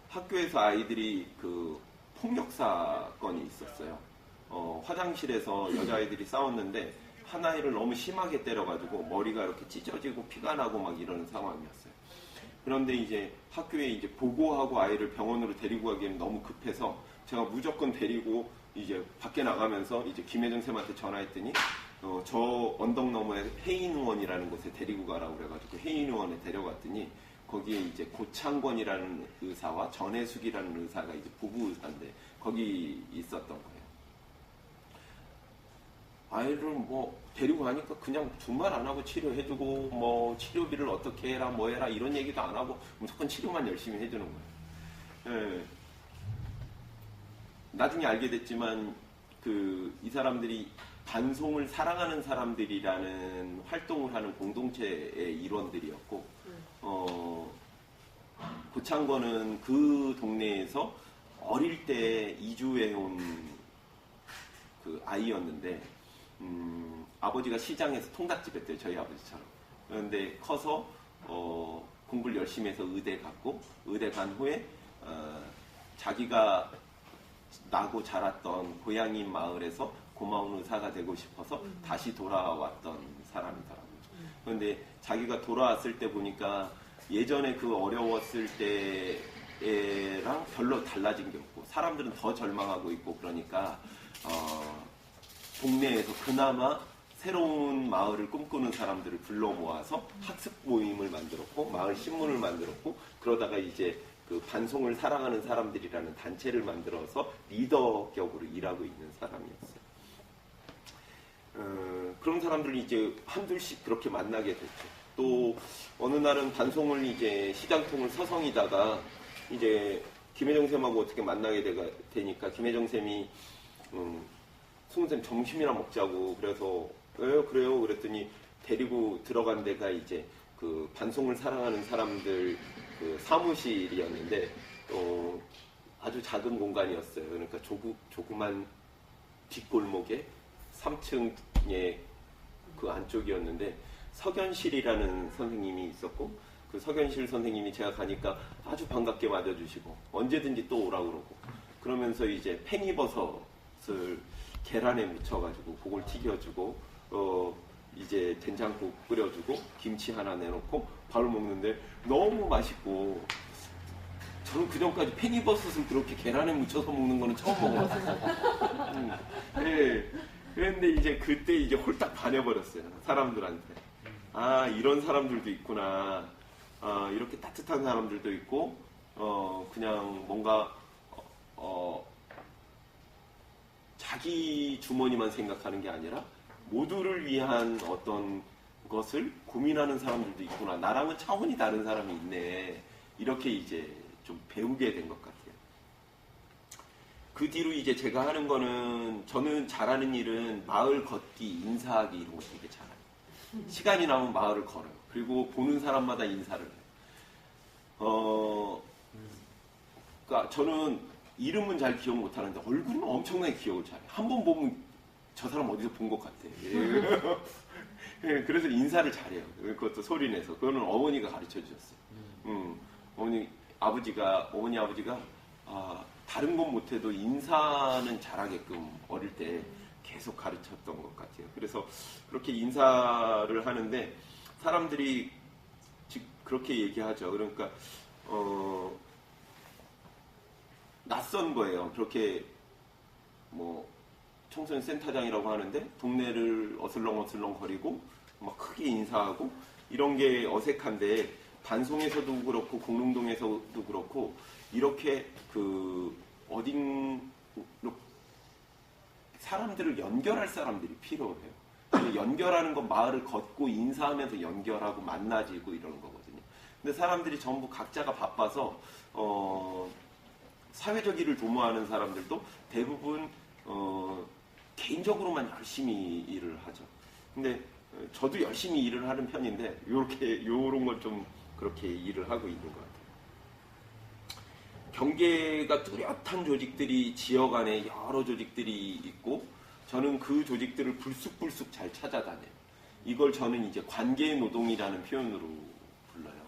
학교에서 아이들이 그 폭력 사건이 있었어요. 화장실에서 여자아이들이 싸웠는데 한 아이를 너무 심하게 때려가지고 머리가 이렇게 찢어지고 피가 나고 막 이런 상황이었어요. 그런데 이제 학교에 이제 보고하고 아이를 병원으로 데리고 가기에는 너무 급해서 제가 무조건 데리고 이제 밖에 나가면서 이제 김혜정 쌤한테 전화했더니 저 언덕 너머에 해인의원이라는 곳에 데리고 가라고 그래가지고 해인의원에 데려갔더니 거기에 이제 고창권이라는 의사와 전혜숙이라는 의사가 이제 부부 의사인데 거기 있었던 거예요. 아이를 데리고 가니까 그냥 주말 안 하고 치료해주고 치료비를 어떻게 해라 뭐 해라 이런 얘기도 안 하고 무조건 치료만 열심히 해주는 거예요. 예. 나중에 알게 됐지만 이 사람들이 반송을 사랑하는 사람들이라는 활동을 하는 공동체의 일원들이었고 고창권은 그 동네에서 어릴 때 이주해온 그 아이였는데 아버지가 시장에서 통닭집 했대요. 저희 아버지처럼. 그런데 커서 공부를 열심히 해서 의대 갔고 의대 간 후에 자기가 나고 자랐던 고향인 마을에서 고마운 의사가 되고 싶어서 다시 돌아왔던 사람이더라고요. 그런데 자기가 돌아왔을 때 보니까 예전에 그 어려웠을 때랑 별로 달라진 게 없고 사람들은 더 절망하고 있고 그러니까 동네에서 그나마 새로운 마을을 꿈꾸는 사람들을 불러 모아서 학습 모임을 만들었고 마을 신문을 만들었고 그러다가 이제 그 반송을 사랑하는 사람들이라는 단체를 만들어서 리더격으로 일하고 있는 사람이었어요. 그런 사람들을 이제 한둘씩 그렇게 만나게 됐죠. 또 어느 날은 반송을 이제 시장통을 서성이다가 이제 김혜정 쌤하고 어떻게 만나게 되니까 김혜정 쌤이 승훈 쌤 점심이나 먹자고 그래서 그래요 그랬더니 데리고 들어간 데가 이제 그 반송을 사랑하는 사람들 그 사무실이었는데 아주 작은 공간이었어요. 그러니까 조그만 뒷골목에 3층에 그 안쪽이었는데 서견실이라는 선생님이 있었고 그 서견실 선생님이 제가 가니까 아주 반갑게 맞아주시고 언제든지 또 오라고 그러고 그러면서 이제 팽이버섯을 계란에 묻혀가지고 그걸 튀겨주고 이제 된장국 끓여주고 김치 하나 내놓고 밥을 먹는데 너무 맛있고 저는 그전까지 팽이버섯을 그렇게 계란에 묻혀서 먹는 거는 처음 먹어봤어요. 네. 그런데 이제 그때 이제 홀딱 반해버렸어요. 사람들한테. 이런 사람들도 있구나. 이렇게 따뜻한 사람들도 있고 그냥 뭔가 자기 주머니만 생각하는 게 아니라 모두를 위한 어떤 것을 고민하는 사람들도 있구나. 나랑은 차원이 다른 사람이 있네. 이렇게 이제 좀 배우게 된 것 같아요. 그 뒤로 이제 제가 하는 거는 저는 잘하는 일은 마을 걷기, 인사하기 이런 거 되게 잘해요. 시간이 나면 마을을 걸어요. 그리고 보는 사람마다 인사를 해요. 그러니까 저는 이름은 잘 기억 못하는데 얼굴은 엄청나게 기억을 잘해요. 한 번 보면 저 사람 어디서 본 것 같아. 그래서 인사를 잘해요. 그것도 소리내서. 그거는 어머니가 가르쳐 주셨어요. 어머니 아버지가 다른 건 못해도 인사는 잘하게끔 어릴 때 계속 가르쳤던 것 같아요. 그래서 그렇게 인사를 하는데 사람들이 그렇게 얘기하죠. 그러니까 낯선 거예요. 그렇게 뭐 청소년 센터장이라고 하는데 동네를 어슬렁어슬렁 거리고 막 크게 인사하고 이런 게 어색한데 반송에서도 그렇고 공릉동에서도 그렇고 이렇게 사람들을 연결할 사람들이 필요해요. 연결하는 건 마을을 걷고 인사하면서 연결하고 만나지고 이러는 거거든요. 근데 사람들이 전부 각자가 바빠서 사회적 일을 도모하는 사람들도 대부분 개인적으로만 열심히 일을 하죠. 근데 저도 열심히 일을 하는 편인데 요런 걸 좀 그렇게 일을 하고 있는 것 같아요. 경계가 뚜렷한 조직들이 지역 안에 여러 조직들이 있고 저는 그 조직들을 불쑥불쑥 잘 찾아다녀요. 이걸 저는 이제 관계노동이라는 표현으로 불러요.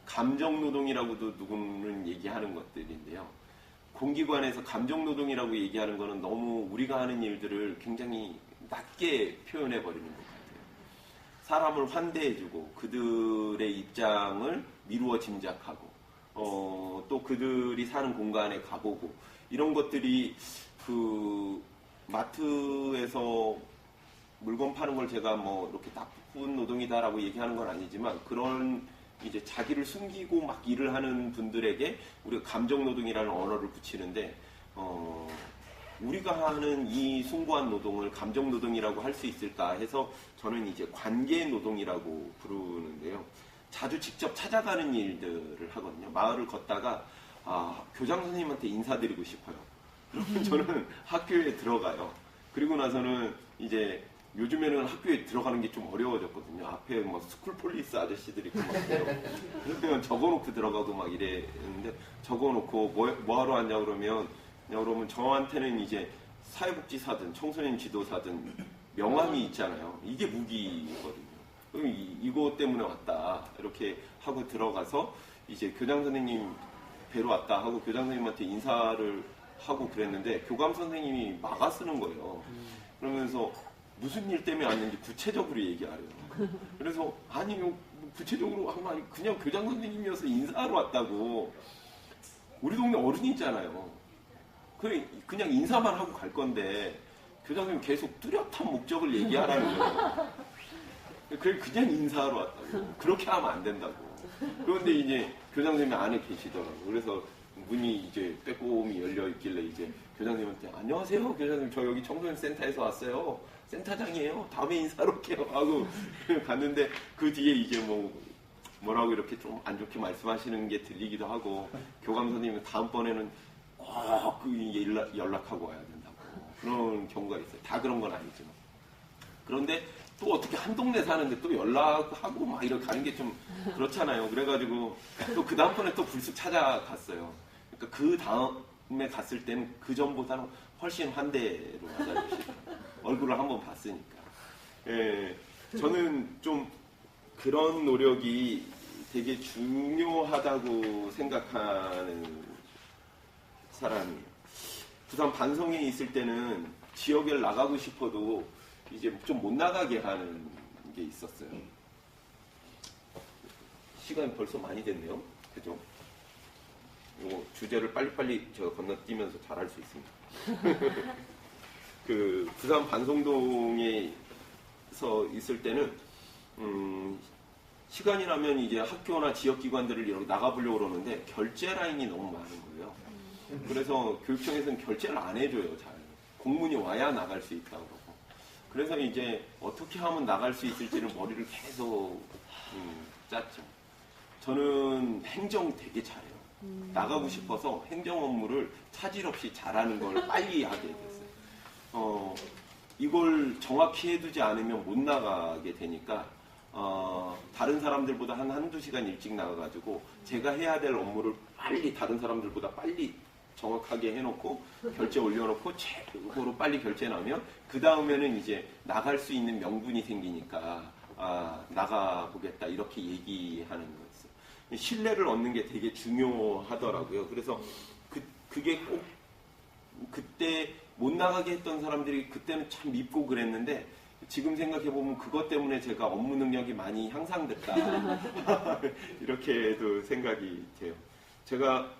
감정노동이라고도 누구는 얘기하는 것들인데요. 공기관에서 감정노동이라고 얘기하는 거는 너무 우리가 하는 일들을 굉장히 낮게 표현해버리는 것 같아요. 사람을 환대해주고 그들의 입장을 미루어 짐작하고 또 그들이 사는 공간에 가보고 이런 것들이 마트에서 물건 파는 걸 제가 뭐 이렇게 나쁜 노동이다라고 얘기하는 건 아니지만 그런 이제 자기를 숨기고 막 일을 하는 분들에게 우리가 감정노동이라는 언어를 붙이는데 우리가 하는 이 숭고한 노동을 감정노동이라고 할 수 있을까 해서 저는 이제 관계노동이라고 부르는데요. 자주 직접 찾아가는 일들을 하거든요. 마을을 걷다가 교장 선생님한테 인사드리고 싶어요. 그러면 저는 학교에 들어가요. 그리고 나서는 이제 요즘에는 학교에 들어가는 게 좀 어려워졌거든요. 앞에 막 스쿨폴리스 아저씨들이 있고 막 그래요. 그러면 적어놓고 들어가고 막 이랬는데 적어놓고 뭐 하러 왔냐 그러면 저한테는 이제 사회복지사든 청소년 지도사든 명함이 있잖아요. 이게 무기거든요. 그럼 이거 때문에 왔다 이렇게 하고 들어가서 이제 교장 선생님 뵈러 왔다 하고 교장 선생님한테 인사를 하고 그랬는데 교감 선생님이 막아 쓰는 거예요. 그러면서 무슨 일 때문에 왔는지 구체적으로 얘기하래요. 그래서 아니 구체적으로 하면 그냥 교장 선생님이어서 인사하러 왔다고. 우리 동네 어른이 있잖아요. 그냥 인사만 하고 갈 건데 교장 선생님 계속 뚜렷한 목적을 얘기하라는 거예요. 그냥 인사하러 왔다고. 그렇게 하면 안 된다고. 그런데 이제 교장 선생님이 안에 계시더라고요. 그래서 문이 이제 빼꼼히 열려 있길래 이제 교장님한테 안녕하세요 교장님 저 여기 청소년 센터에서 왔어요. 센터장이에요. 다음에 인사하러 올게요 하고 갔는데 그 뒤에 이제 뭐라고 이렇게 좀 안 좋게 말씀하시는 게 들리기도 하고 교감 선생님은 다음번에는 꼭 연락하고 와야 된다고 그런 경우가 있어요. 다 그런 건 아니지만. 그런데 또 어떻게 한 동네 사는데 또 연락하고 막 이렇게 가는 게 좀 그렇잖아요. 그래가지고 또 그 다음번에 또 불쑥 찾아갔어요. 그러니까 그 다음에 갔을 때는 그 전보다는 훨씬 환대로 맞아주시더라고요. 얼굴을 한번 봤으니까. 예, 저는 좀 그런 노력이 되게 중요하다고 생각하는 사람이에요. 부산 반성에 있을 때는 지역에 나가고 싶어도 이제 좀 못 나가게 하는 게 있었어요. 시간이 벌써 많이 됐네요. 그죠? 이거 주제를 빨리빨리 제가 건너뛰면서 잘할 수 있습니다. 부산 반송동에서 있을 때는 시간이 나면 이제 학교나 지역기관들을 이렇게 나가보려고 그러는데 결제 라인이 너무 많은 거예요. 그래서 교육청에서는 결제를 안 해줘요. 잘 공문이 와야 나갈 수 있다고 그러고. 그래서 이제 어떻게 하면 나갈 수 있을지를 머리를 계속 짰죠. 저는 행정 되게 잘해요. 나가고 싶어서 행정 업무를 차질 없이 잘하는 걸 빨리 하게 됐어요. 이걸 정확히 해두지 않으면 못 나가게 되니까 다른 사람들보다 한두 시간 일찍 나가가지고 제가 해야 될 업무를 빨리 다른 사람들보다 빨리 정확하게 해놓고 결제 올려놓고 최고로 빨리 결제 나오면 그 다음에는 이제 나갈 수 있는 명분이 생기니까 나가보겠다 이렇게 얘기하는 거였어요. 신뢰를 얻는 게 되게 중요하더라고요. 그래서 그게 꼭 그때 못 나가게 했던 사람들이 그때는 참 밉고 그랬는데 지금 생각해보면 그것 때문에 제가 업무 능력이 많이 향상됐다. 이렇게도 생각이 돼요. 제가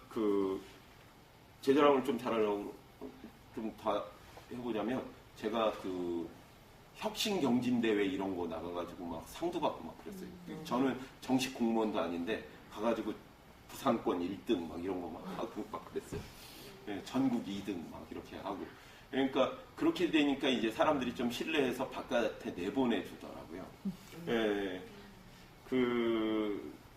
제 자랑을 좀 잘하려고 좀 더 해보자면 제가 혁신경진대회 이런 거 나가가지고 막 상도 받고 막 그랬어요. 저는 정식 공무원도 아닌데 가가지고 부산권 1등 막 이런 거 막 하고 막 그랬어요. 네, 전국 2등 막 이렇게 하고. 그러니까 그렇게 되니까 이제 사람들이 좀 신뢰해서 바깥에 내보내주더라고요. 네,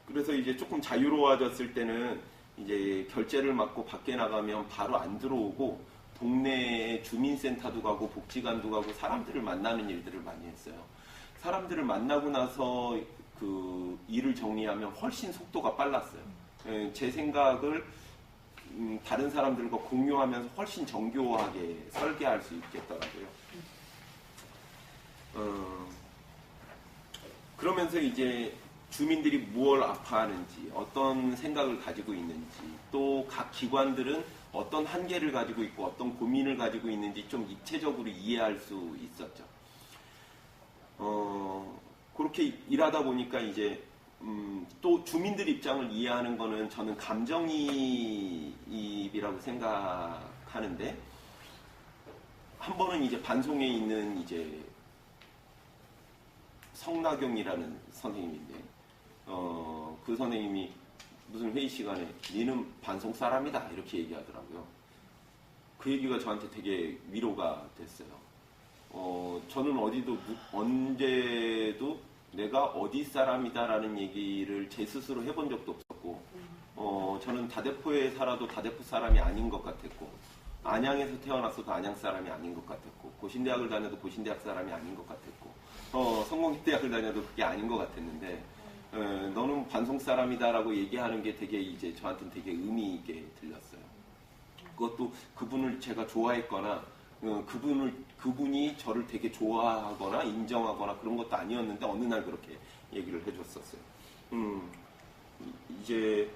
그래서 이제 조금 자유로워졌을 때는 이제 결제를 받고 밖에 나가면 바로 안 들어오고 동네 주민센터도 가고 복지관도 가고 사람들을 만나는 일들을 많이 했어요. 사람들을 만나고 나서 일을 정리하면 훨씬 속도가 빨랐어요. 제 생각을 다른 사람들과 공유하면서 훨씬 정교하게 설계할 수 있겠더라고요. 그러면서 이제 주민들이 무엇을 아파하는지, 어떤 생각을 가지고 있는지, 또 각 기관들은 어떤 한계를 가지고 있고 어떤 고민을 가지고 있는지 좀 입체적으로 이해할 수 있었죠. 그렇게 일하다 보니까 이제 또 주민들 입장을 이해하는 거는 저는 감정이입이라고 생각하는데 한 번은 이제 반송에 있는 이제 성나경이라는 선생님인데 그 선생님이 무슨 회의 시간에 니는 반송 사람이다 이렇게 얘기하더라고요. 그 얘기가 저한테 되게 위로가 됐어요. 저는 언제도 내가 어디 사람이다라는 얘기를 제 스스로 해본 적도 없었고, 저는 다대포에 살아도 다대포 사람이 아닌 것 같았고, 안양에서 태어났어도 안양 사람이 아닌 것 같았고, 고신대학을 다녀도 고신대학 사람이 아닌 것 같았고, 성공대학을 다녀도 그게 아닌 것 같았는데, 너는 반송 사람이다라고 얘기하는 게 되게 이제 저한테는 되게 의미 있게 들렸어요. 그것도 그분을 제가 좋아했거나, 그분이 저를 되게 좋아하거나 인정하거나 그런 것도 아니었는데 어느 날 그렇게 얘기를 해줬었어요. 이제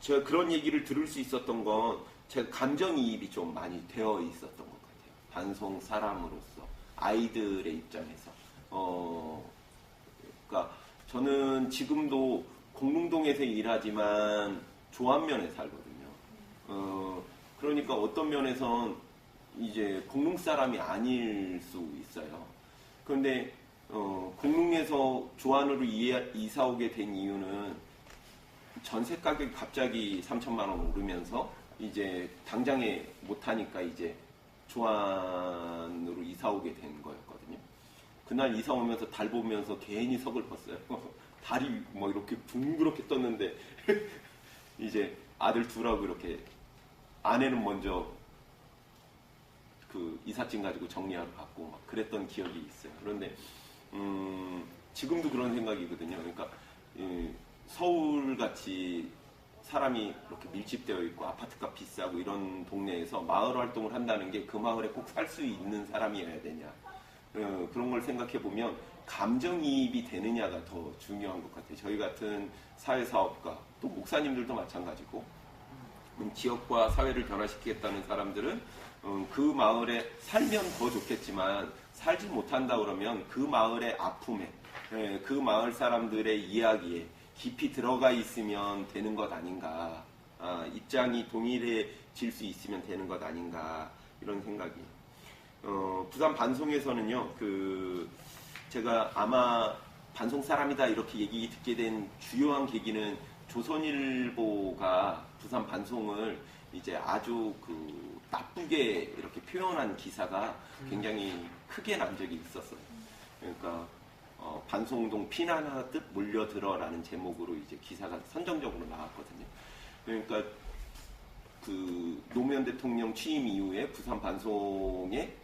제가 그런 얘기를 들을 수 있었던 건 제가 감정이입이 좀 많이 되어 있었던 것 같아요. 반송 사람으로서 아이들의 입장에서. 그러니까 저는 지금도 공릉동에서 일하지만 조안면에 살거든요. 그러니까 어떤 면에선 이제 공릉 사람이 아닐 수 있어요. 그런데 공릉에서 조안으로 이사 오게 된 이유는 전세 가격이 갑자기 3천만 원 오르면서 이제 당장에 못하니까 이제 조안으로 이사 오게 된 거였거든요. 그날 이사 오면서 달 보면서 괜히 서글펐어요. 달이 뭐 이렇게 둥그렇게 떴는데 이제 아들 둘하고 이렇게 아내는 먼저 그 이삿짐 가지고 정리하러 갔고 막 그랬던 기억이 있어요. 그런데 지금도 그런 생각이거든요. 그러니까 서울같이 사람이 이렇게 밀집되어 있고 아파트가 비싸고 이런 동네에서 마을 활동을 한다는 게 그 마을에 꼭 살 수 있는 사람이어야 되냐. 그런 걸 생각해 보면 감정이입이 되느냐가 더 중요한 것 같아요. 저희 같은 사회사업가 또 목사님들도 마찬가지고 지역과 사회를 변화시키겠다는 사람들은 그 마을에 살면 더 좋겠지만 살지 못한다 그러면 그 마을의 아픔에 그 마을 사람들의 이야기에 깊이 들어가 있으면 되는 것 아닌가, 입장이 동일해질 수 있으면 되는 것 아닌가 이런 생각이. 부산 반송에서는요, 제가 아마 반송 사람이다 이렇게 얘기 듣게 된 주요한 계기는 조선일보가 부산 반송을 이제 아주 나쁘게 이렇게 표현한 기사가 굉장히 크게 난 적이 있었어요. 그러니까 반송동 피난하듯 몰려들어라는 제목으로 이제 기사가 선정적으로 나왔거든요. 그러니까 노무현 대통령 취임 이후에 부산 반송의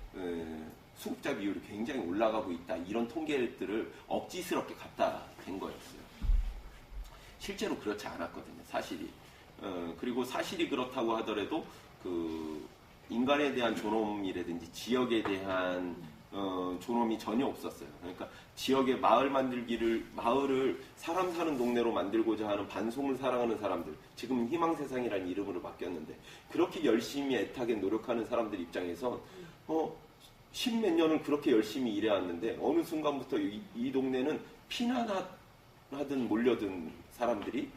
수급자 비율이 굉장히 올라가고 있다 이런 통계들을 억지스럽게 갖다 댄 거였어요. 실제로 그렇지 않았거든요, 사실이. 그리고 사실이 그렇다고 하더라도 인간에 대한 존엄이라든지 지역에 대한 존엄이 전혀 없었어요. 그러니까 지역의 마을을 사람 사는 동네로 만들고자 하는 반송을 사랑하는 사람들, 지금 희망세상이라는 이름으로 바뀌었는데, 그렇게 열심히 애타게 노력하는 사람들 입장에서 십몇 년을 그렇게 열심히 일해왔는데 어느 순간부터 이 동네는 피난하든 몰려든 사람들이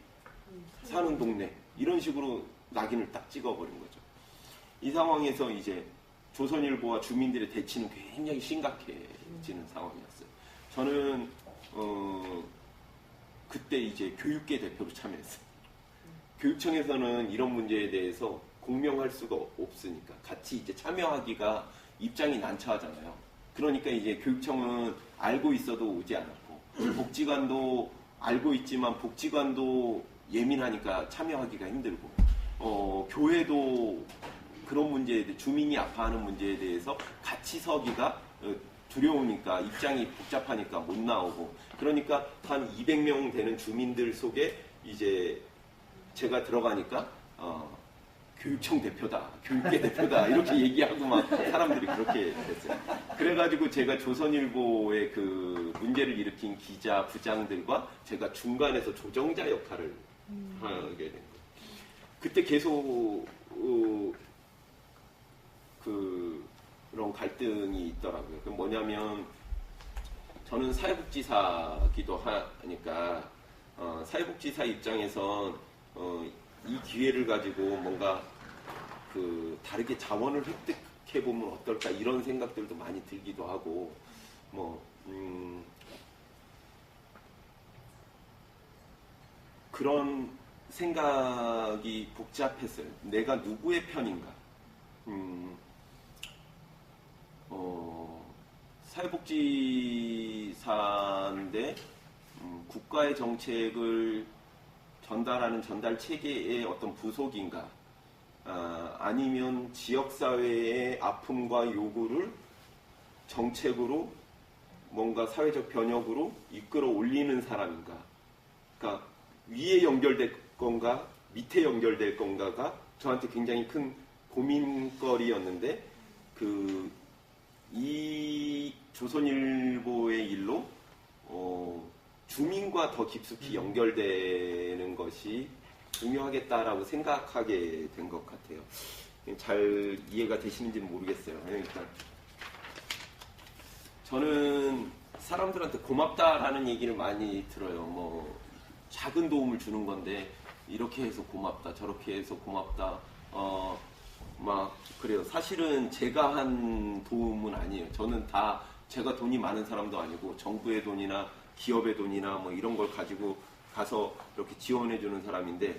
사는 동네, 이런 식으로 낙인을 딱 찍어버린 거죠. 이 상황에서 이제 조선일보와 주민들의 대치는 굉장히 심각해지는 상황이었어요. 저는 그때 이제 교육계 대표로 참여했어요. 교육청에서는 이런 문제에 대해서 공명할 수가 없으니까 같이 이제 참여하기가 입장이 난처하잖아요. 그러니까 이제 교육청은 알고 있어도 오지 않았고, 복지관도 알고 있지만 복지관도 예민하니까 참여하기가 힘들고, 교회도 그런 문제에 대해, 주민이 아파하는 문제에 대해서 같이 서기가 두려우니까, 입장이 복잡하니까 못 나오고, 그러니까 한 200명 되는 주민들 속에 이제 제가 들어가니까 교육청 대표다, 교육계 대표다, 이렇게 얘기하고 막 사람들이 그렇게 됐어요. 그래가지고 제가 조선일보의 그 문제를 일으킨 기자, 부장들과 제가 중간에서 조정자 역할을 하게 된 거예요. 그때 계속 그런 갈등이 있더라고요. 그 뭐냐면, 저는 사회복지사기도 하니까 사회복지사 입장에선 이 기회를 가지고 뭔가 다르게 자원을 획득해 보면 어떨까, 이런 생각들도 많이 들기도 하고, 그런 생각이 복잡했어요. 내가 누구의 편인가? 사회복지사인데 국가의 정책을 전달하는 전달 체계의 어떤 부속인가? 아니면 지역사회의 아픔과 요구를 정책으로 뭔가 사회적 변혁으로 이끌어 올리는 사람인가? 그러니까 위에 연결될 건가, 밑에 연결될 건가가 저한테 굉장히 큰 고민거리였는데, 이 조선일보의 일로 주민과 더 깊숙이 연결되는 것이 중요하겠다라고 생각하게 된 것 같아요. 잘 이해가 되시는지는 모르겠어요. 그러니까 저는 사람들한테 고맙다라는 얘기를 많이 들어요. 작은 도움을 주는 건데 이렇게 해서 고맙다, 저렇게 해서 고맙다, 막 그래요. 사실은 제가 한 도움은 아니에요. 저는 다 제가 돈이 많은 사람도 아니고 정부의 돈이나 기업의 돈이나 뭐 이런 걸 가지고 가서 이렇게 지원해 주는 사람인데,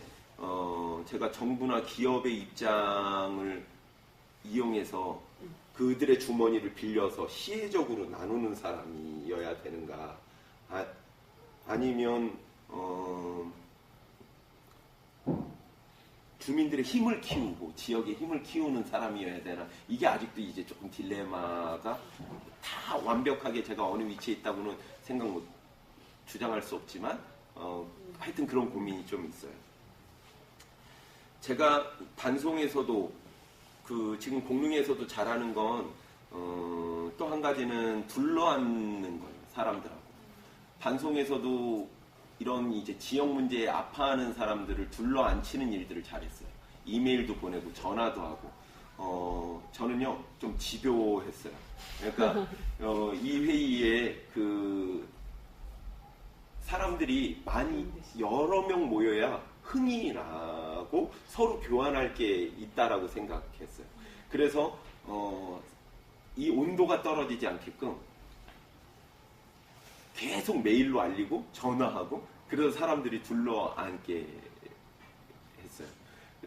제가 정부나 기업의 입장을 이용해서 그들의 주머니를 빌려서 시혜적으로 나누는 사람이어야 되는가, 아니면 주민들의 힘을 키우고 지역의 힘을 키우는 사람이어야 되나, 이게 아직도 이제 조금 딜레마가, 다 완벽하게 제가 어느 위치에 있다고는 주장할 수 없지만 하여튼 그런 고민이 좀 있어요. 제가 반송에서도 지금 공릉에서도 잘하는 건 또 한 가지는 둘러앉는 거예요. 사람들하고. 반송에서도 이런 이제 지역 문제에 아파하는 사람들을 둘러앉히는 일들을 잘했어요. 이메일도 보내고 전화도 하고. 저는요 좀 집요했어요. 그러니까 이 회의에 사람들이 많이 여러 명 모여야 흥이 나고 서로 교환할 게 있다라고 생각했어요. 그래서 이 온도가 떨어지지 않게끔 계속 메일로 알리고 전화하고, 그래서 사람들이 둘러앉게 했어요.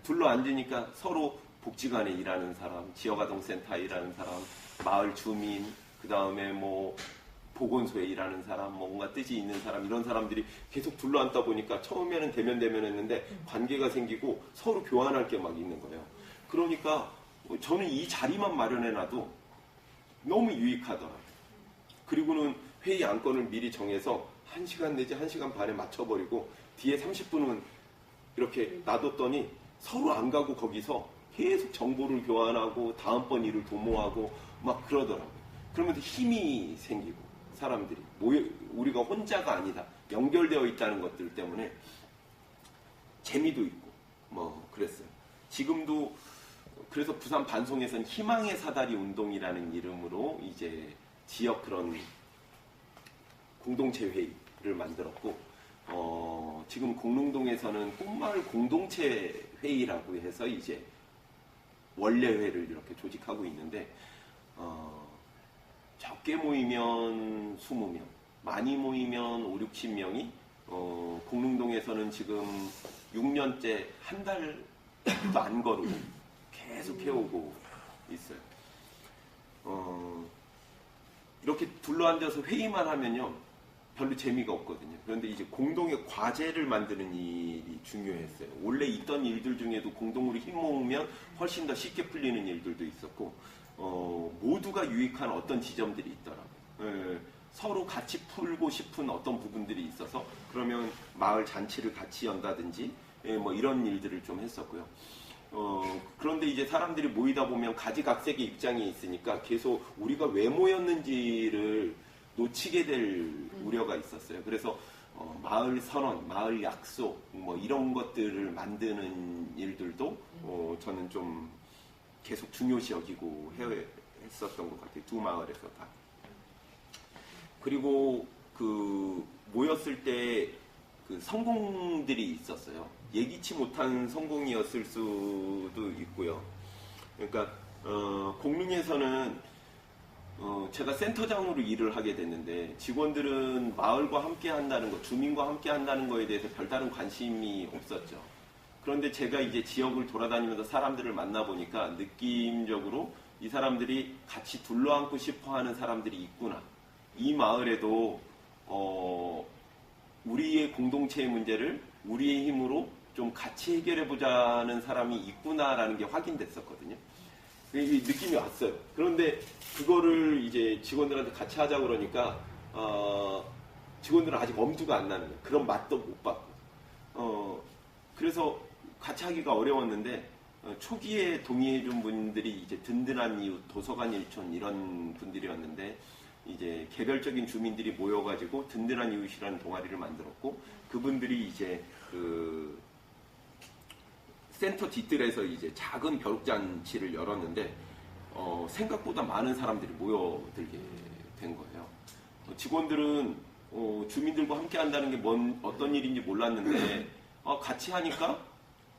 둘러앉으니까 서로 복지관에 일하는 사람, 지역아동센터에 일하는 사람, 마을 주민, 그 다음에 뭐 보건소에 일하는 사람, 뭔가 뜻이 있는 사람, 이런 사람들이 계속 둘러앉다 보니까 처음에는 대면 했는데 관계가 생기고 서로 교환할 게 막 있는 거예요. 그러니까 저는 이 자리만 마련해놔도 너무 유익하더라고요. 그리고는 회의 안건을 미리 정해서 1시간 내지 1시간 반에 맞춰버리고 뒤에 30분은 이렇게 놔뒀더니 서로 안 가고 거기서 계속 정보를 교환하고 다음번 일을 도모하고 막 그러더라고요. 그러면 힘이 생기고 사람들이 우리가 혼자가 아니다. 연결되어 있다는 것들 때문에 재미도 있고 뭐 그랬어요. 지금도 그래서 부산 반송에서는 희망의 사다리 운동이라는 이름으로 이제 지역 그런 공동체 회의를 만들었고 지금 공릉동에서는 꽃마을 공동체 회의라고 해서 이제 원래회를 이렇게 조직하고 있는데 적게 모이면 20명, 많이 모이면 5, 60명이 공릉동에서는 지금 6년째 한 달도 안 거르고 계속 해오고 있어요. 이렇게 둘러앉아서 회의만 하면요 별로 재미가 없거든요. 그런데 이제 공동의 과제를 만드는 일이 중요했어요. 원래 있던 일들 중에도 공동으로 힘 모으면 훨씬 더 쉽게 풀리는 일들도 있었고 모두가 유익한 어떤 지점들이 있더라고요. 서로 같이 풀고 싶은 어떤 부분들이 있어서 그러면 마을 잔치를 같이 연다든지 뭐 이런 일들을 좀 했었고요. 그런데 이제 사람들이 모이다 보면 가지각색의 입장이 있으니까 계속 우리가 왜 모였는지를 놓치게 될 우려가 있었어요. 그래서 마을 선언, 마을 약속 뭐 이런 것들을 만드는 일들도 저는 좀 계속 중요시 여기고 했었던 것 같아요. 두 마을에서 다. 그리고 그 모였을 때 그 성공들이 있었어요. 예기치 못한 성공이었을 수도 있고요. 그러니까 공릉에서는 제가 센터장으로 일을 하게 됐는데 직원들은 마을과 함께 한다는 것, 주민과 함께 한다는 거에 대해서 별다른 관심이 없었죠. 그런데 제가 이제 지역을 돌아다니면서 사람들을 만나보니까 느낌적으로 이 사람들이 같이 둘러앉고 싶어 하는 사람들이 있구나. 이 마을에도 우리의 공동체의 문제를 우리의 힘으로 좀 같이 해결해 보자는 사람이 있구나라는 게 확인됐었거든요. 이 느낌이 왔어요. 그런데 그거를 이제 직원들한테 같이 하자 그러니까 직원들은 아직 엄두가 안 나는 거예요. 그런 맛도 못 받고. 그래서 같이 하기가 어려웠는데 초기에 동의해 준 분들이 이제 든든한 이웃, 도서관 일촌 이런 분들이었는데 이제 개별적인 주민들이 모여가지고 든든한 이웃이라는 동아리를 만들었고 그분들이 이제 그 센터 뒤뜰에서 이제 작은 벼룩잔치를 열었는데 생각보다 많은 사람들이 모여들게 된 거예요. 직원들은 주민들과 함께 한다는 게 어떤 일인지 몰랐는데 같이 하니까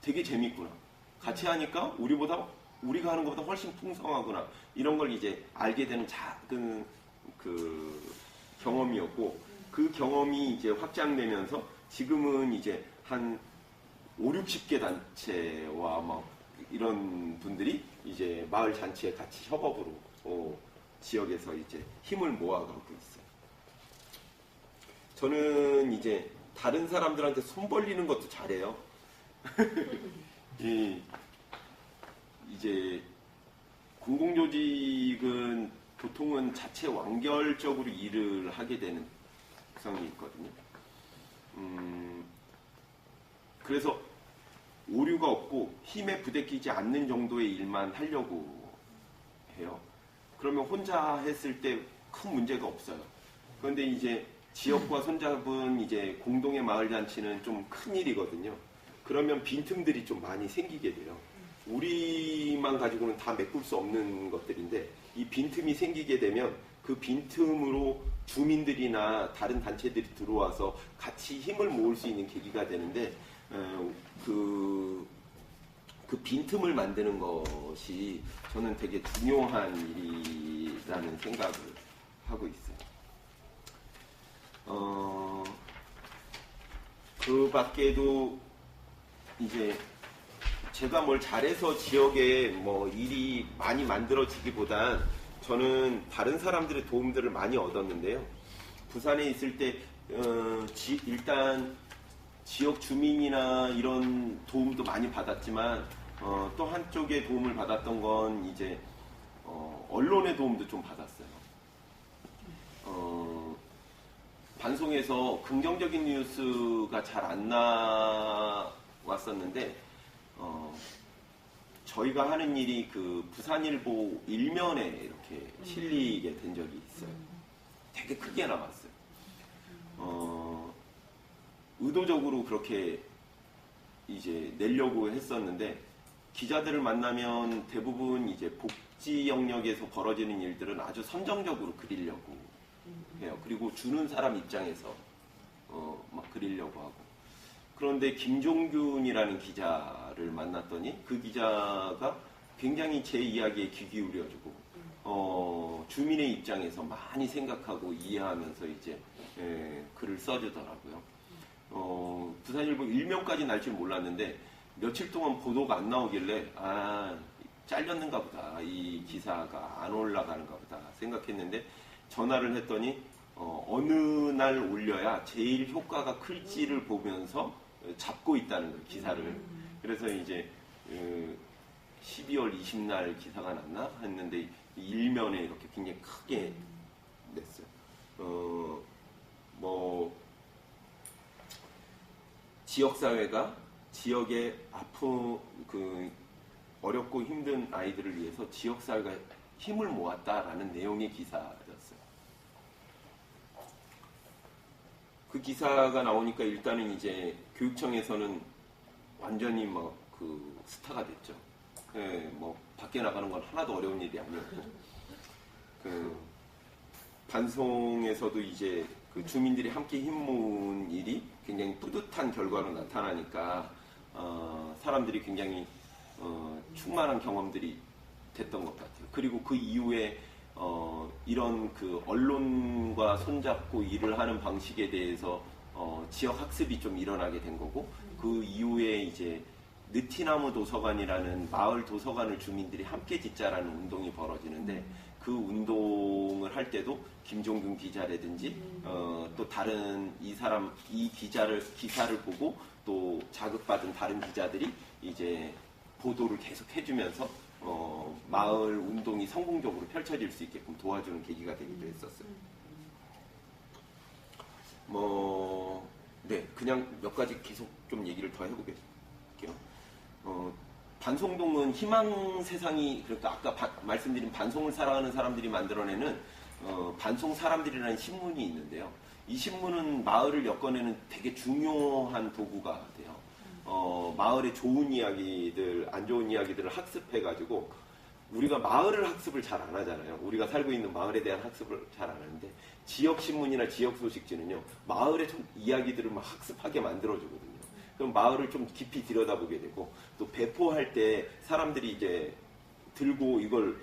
되게 재밌구나. 같이 하니까 우리가 하는 것보다 훨씬 풍성하구나. 이런 걸 이제 알게 되는 작은 그 경험이었고 그 경험이 이제 확장되면서 지금은 이제 한 5, 60개 단체와 막 이런 분들이 이제 마을 잔치에 같이 협업으로 지역에서 이제 힘을 모아가고 있어요. 저는 이제 다른 사람들한테 손 벌리는 것도 잘해요. 이제 공공조직은 보통은 자체 완결적으로 일을 하게 되는 특성이 있거든요. 그래서 오류가 없고 힘에 부대끼지 않는 정도의 일만 하려고 해요. 그러면 혼자 했을 때 큰 문제가 없어요. 그런데 이제 지역과 손잡은 이제 공동의 마을 잔치는 좀 큰 일이거든요. 그러면 빈틈들이 좀 많이 생기게 돼요. 우리만 가지고는 다 메꿀 수 없는 것들인데 이 빈틈이 생기게 되면 그 빈틈으로 주민들이나 다른 단체들이 들어와서 같이 힘을 모을 수 있는 계기가 되는데 그 빈틈을 만드는 것이 저는 되게 중요한 일이라는 생각을 하고 있어요. 그 밖에도 이제 제가 뭘 잘해서 지역에 뭐 일이 많이 만들어지기보단 저는 다른 사람들의 도움들을 많이 얻었는데요. 부산에 있을 때 일단 지역 주민이나 이런 도움도 많이 받았지만 또 한쪽에 도움을 받았던 건 이제 언론의 도움도 좀 받았어요. 방송에서 긍정적인 뉴스가 잘 안 나왔었는데 저희가 하는 일이 그 부산일보 일면에 이렇게 실리게 된 적이 있어요. 되게 크게 나왔어요. 의도적으로 그렇게 이제 내려고 했었는데, 기자들을 만나면 대부분 이제 복지 영역에서 벌어지는 일들은 아주 선정적으로 그리려고 해요. 그리고 주는 사람 입장에서 막 그리려고 하고. 그런데 김종균이라는 기자를 만났더니 그 기자가 굉장히 제 이야기에 귀 기울여주고 주민의 입장에서 많이 생각하고 이해하면서 이제 글을 써주더라고요. 부산일보 일면까지 날 줄 몰랐는데 며칠 동안 보도가 안 나오길래 잘렸는가 보다, 이 기사가 안 올라가는가 보다 생각했는데, 전화를 했더니 어느 날 올려야 제일 효과가 클지를 보면서 잡고 있다는 거예요, 기사를. 그래서 이제 12월 20날 기사가 났나 했는데 일면에 이렇게 굉장히 크게 냈어요. 지역사회가 지역의 어렵고 힘든 아이들을 위해서 지역사회가 힘을 모았다라는 내용의 기사였어요. 그 기사가 나오니까 일단은 이제 교육청에서는 완전히 스타가 됐죠. 밖에 나가는 건 하나도 어려운 일이 아니었고, 반송에서도 이제 그 주민들이 함께 힘모은 일이 굉장히 뿌듯한 결과로 나타나니까 사람들이 굉장히 충만한 경험들이 됐던 것 같아요. 그리고 그 이후에 이런 그 언론과 손잡고 일을 하는 방식에 대해서 지역 학습이 좀 일어나게 된 거고, 그 이후에 이제 느티나무 도서관이라는 마을 도서관을 주민들이 함께 짓자라는 운동이 벌어지는데, 그 운동을 할 때도 김종균 기자라든지 또 다른 이 기사를 보고 또 자극받은 다른 기자들이 이제 보도를 계속 해주면서 마을 운동이 성공적으로 펼쳐질 수 있게끔 도와주는 계기가 되기도 했었어요. 그냥 몇 가지 계속 좀 얘기를 더 해볼게요. 반송동은 희망 세상이, 그러니까 아까 말씀드린 반송을 사랑하는 사람들이 만들어내는 반송 사람들이라는 신문이 있는데요. 이 신문은 마을을 엮어내는 되게 중요한 도구가 돼요. 마을의 좋은 이야기들, 안 좋은 이야기들을 학습해가지고, 우리가 마을을 학습을 잘 안 하잖아요. 우리가 살고 있는 마을에 대한 학습을 잘 안 하는데, 지역 신문이나 지역 소식지는요, 마을의 이야기들을 막 학습하게 만들어주거든요. 그럼 마을을 좀 깊이 들여다보게 되고, 또 배포할 때 사람들이 이제 들고 이걸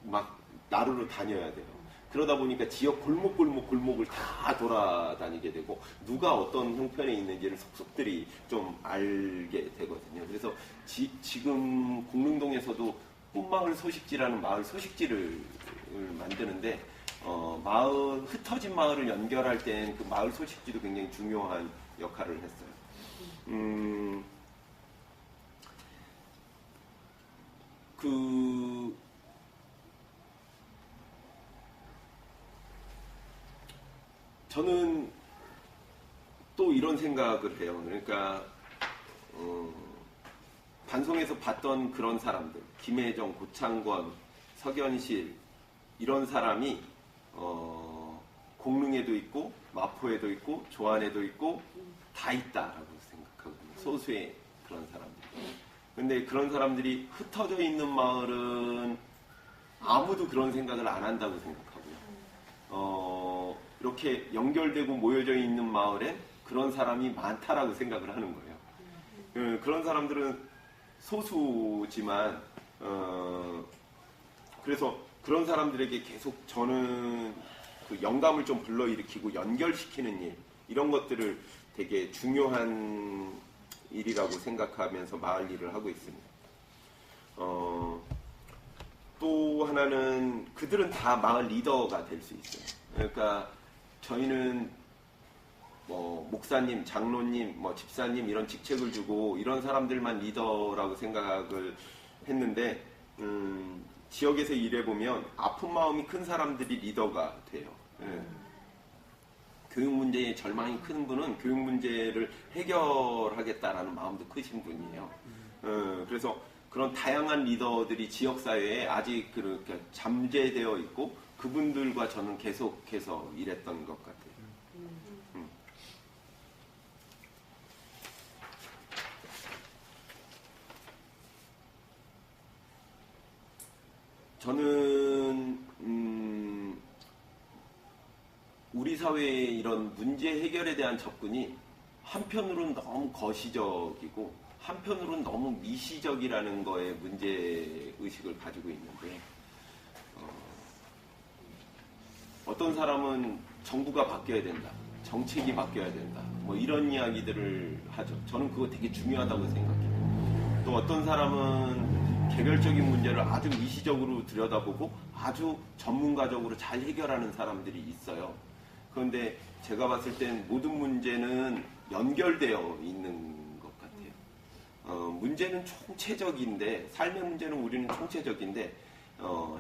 막 나루로 다녀야 돼요. 그러다 보니까 지역 골목을 다 돌아다니게 되고, 누가 어떤 형편에 있는지를 속속들이 좀 알게 되거든요. 그래서 지금 공릉동에서도 꿈마을 소식지라는 마을 소식지를 만드는데, 흩어진 마을을 연결할 땐 그 마을 소식지도 굉장히 중요한 역할을 했어요. 저는 또 이런 생각을 해요. 그러니까 반송에서 봤던 그런 사람들, 김혜정, 고창권, 석연실, 이런 사람이 공릉에도 있고 마포에도 있고 조안에도 있고 다 있다라고 생각하거든요. 소수의 그런 사람들. 근데 그런 사람들이 흩어져 있는 마을은 아무도 그런 생각을 안 한다고 생각하고요. 이렇게 연결되고 모여져 있는 마을에 그런 사람이 많다라고 생각을 하는 거예요. 그런 사람들은 소수지만, 그래서 그런 사람들에게 계속 저는 그 영감을 좀 불러일으키고 연결시키는 일, 이런 것들을 되게 중요한 일이라고 생각하면서 마을 일을 하고 있습니다. 또 하나는 그들은 다 마을 리더가 될 수 있어요. 그러니까 저희는 목사님, 장로님, 집사님 이런 직책을 주고 이런 사람들만 리더라고 생각을 했는데, 지역에서 일해보면 아픈 마음이 큰 사람들이 리더가 돼요. 교육 문제에 절망이 큰 분은 교육 문제를 해결하겠다라는 마음도 크신 분이에요. 그래서 그런 다양한 리더들이 지역사회에 아직 그렇게 잠재되어 있고 그분들과 저는 계속해서 일했던 것 같아요. 저는 우리 사회의 이런 문제 해결에 대한 접근이 한편으로는 너무 거시적이고 한편으로는 너무 미시적이라는 거에 문제의식을 가지고 있는데 어떤 사람은 정부가 바뀌어야 된다, 정책이 바뀌어야 된다, 뭐 이런 이야기들을 하죠. 저는 그거 되게 중요하다고 생각해요. 또 어떤 사람은 개별적인 문제를 아주 미시적으로 들여다보고 아주 전문가적으로 잘 해결하는 사람들이 있어요. 그런데 제가 봤을 땐 모든 문제는 연결되어 있는 것 같아요. 문제는 총체적인데, 삶의 문제는 우리는 총체적인데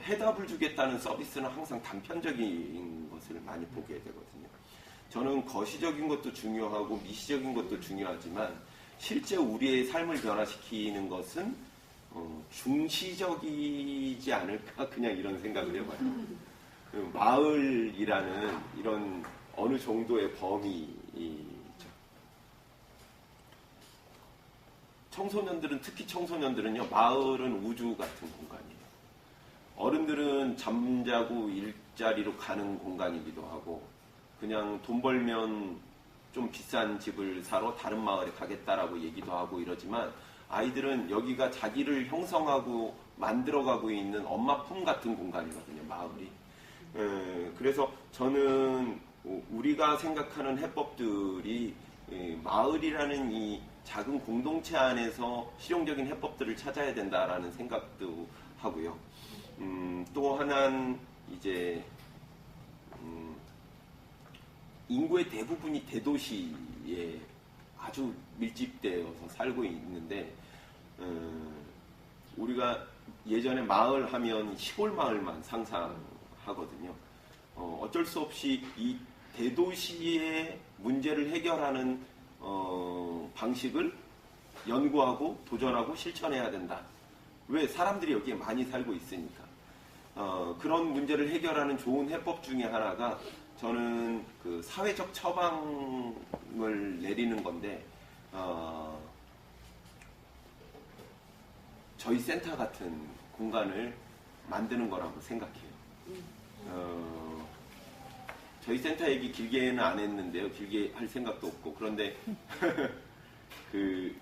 해답을 주겠다는 서비스는 항상 단편적인 것을 많이 보게 되거든요. 저는 거시적인 것도 중요하고 미시적인 것도 중요하지만 실제 우리의 삶을 변화시키는 것은 중시적이지 않을까, 그냥 이런 생각을 해봐요. 마을이라는 이런 어느 정도의 범위죠. 청소년들은, 특히 청소년들은요, 마을은 우주 같은 공간이에요. 어른들은 잠자고 일자리로 가는 공간이기도 하고, 그냥 돈 벌면 좀 비싼 집을 사러 다른 마을에 가겠다라고 얘기도 하고 이러지만, 아이들은 여기가 자기를 형성하고 만들어가고 있는 엄마 품 같은 공간이거든요, 마을이. 그래서 저는 우리가 생각하는 해법들이 마을이라는 이 작은 공동체 안에서 실용적인 해법들을 찾아야 된다라는 생각도 하고요. 또 하나는 이제 인구의 대부분이 대도시에 아주 밀집되어서 살고 있는데 우리가 예전에 마을 하면 시골 마을만 상상하거든요. 어쩔 수 없이 이 대도시의 문제를 해결하는 방식을 연구하고 도전하고 실천해야 된다. 왜? 사람들이 여기에 많이 살고 있으니까. 그런 문제를 해결하는 좋은 해법 중에 하나가 저는 그 사회적 처방을 내리는 건데 저희 센터 같은 공간을 만드는 거라고 생각해요. 저희 센터 얘기 길게는 안 했는데요. 길게 할 생각도 없고. 그런데 그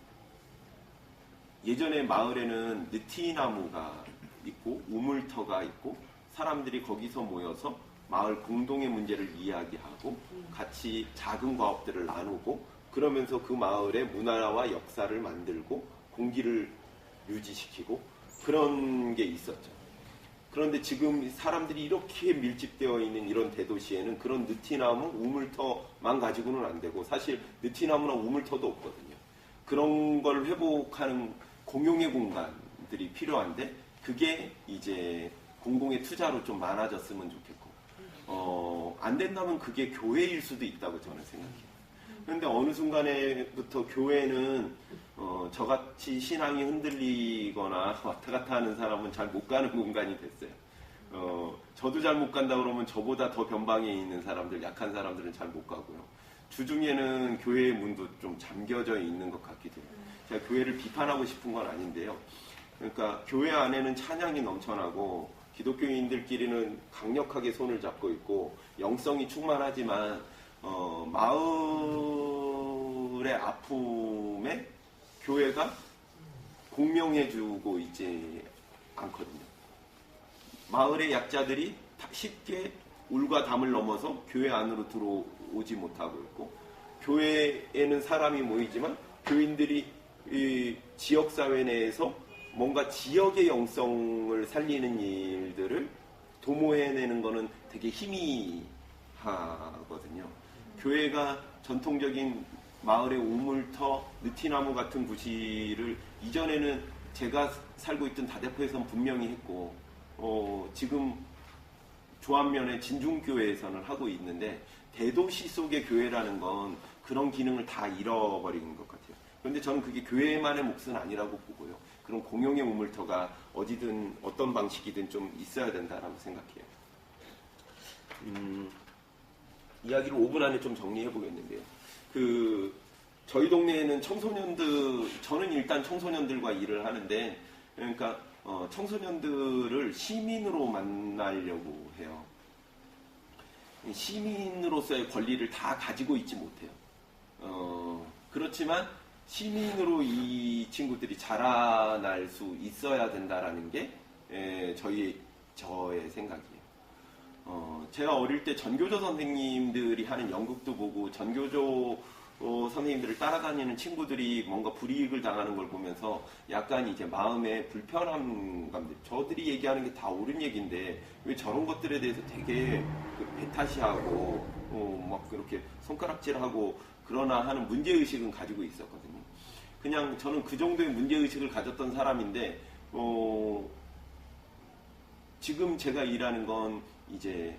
예전에 마을에는 느티나무가 있고 우물터가 있고 사람들이 거기서 모여서 마을 공동의 문제를 이야기하고 같이 작은 과업들을 나누고 그러면서 그 마을의 문화와 역사를 만들고 공기를 유지시키고 그런 게 있었죠. 그런데 지금 사람들이 이렇게 밀집되어 있는 이런 대도시에는 그런 느티나무, 우물터만 가지고는 안 되고 사실 느티나무나 우물터도 없거든요. 그런 걸 회복하는 공용의 공간들이 필요한데 그게 이제 공공의 투자로 좀 많아졌으면 좋겠고 안 된다면 그게 교회일 수도 있다고 저는 생각해요. 그런데 어느 순간에부터 교회는 저같이 신앙이 흔들리거나 왔다 갔다 하는 사람은 잘 못 가는 공간이 됐어요. 저도 잘 못 간다 그러면 저보다 더 변방에 있는 사람들, 약한 사람들은 잘 못 가고요. 주중에는 교회의 문도 좀 잠겨져 있는 것 같기도 해요. 제가 교회를 비판하고 싶은 건 아닌데요. 그러니까 교회 안에는 찬양이 넘쳐나고 기독교인들끼리는 강력하게 손을 잡고 있고 영성이 충만하지만 마을의 아픔에 교회가 공명해주고 있지 않거든요. 마을의 약자들이 쉽게 울과 담을 넘어서 교회 안으로 들어오지 못하고 있고 교회에는 사람이 모이지만 교인들이 이 지역사회 내에서 뭔가 지역의 영성을 살리는 일들을 도모해내는 거는 되게 희미하거든요. 교회가 전통적인 마을의 우물터, 느티나무 같은 부지를 이전에는 제가 살고 있던 다대포에서는 분명히 했고 지금 조안면의 진중교회에서는 하고 있는데 대도시 속의 교회라는 건 그런 기능을 다 잃어버린 것 같아요. 그런데 저는 그게 교회만의 몫은 아니라고 보고요. 그런 공용의 우물터가 어디든 어떤 방식이든 좀 있어야 된다라고 생각해요. 이야기를 5분 안에 좀 정리해 보겠는데요. 저희 동네에는 저는 일단 청소년들과 일을 하는데, 그러니까 청소년들을 시민으로 만나려고 해요. 시민으로서의 권리를 다 가지고 있지 못해요. 그렇지만 시민으로 이 친구들이 자라날 수 있어야 된다라는 게 저의 생각이에요. 제가 어릴 때 전교조 선생님들이 하는 연극도 보고 전교조 선생님들을 따라다니는 친구들이 뭔가 불이익을 당하는 걸 보면서 약간 이제 마음에 불편한 감들. 저들이 얘기하는 게 다 옳은 얘기인데 왜 저런 것들에 대해서 되게 배타시하고 막 그렇게 손가락질하고 그러나 하는 문제의식은 가지고 있었거든요. 그냥 저는 그 정도의 문제의식을 가졌던 사람인데 지금 제가 일하는 건 이제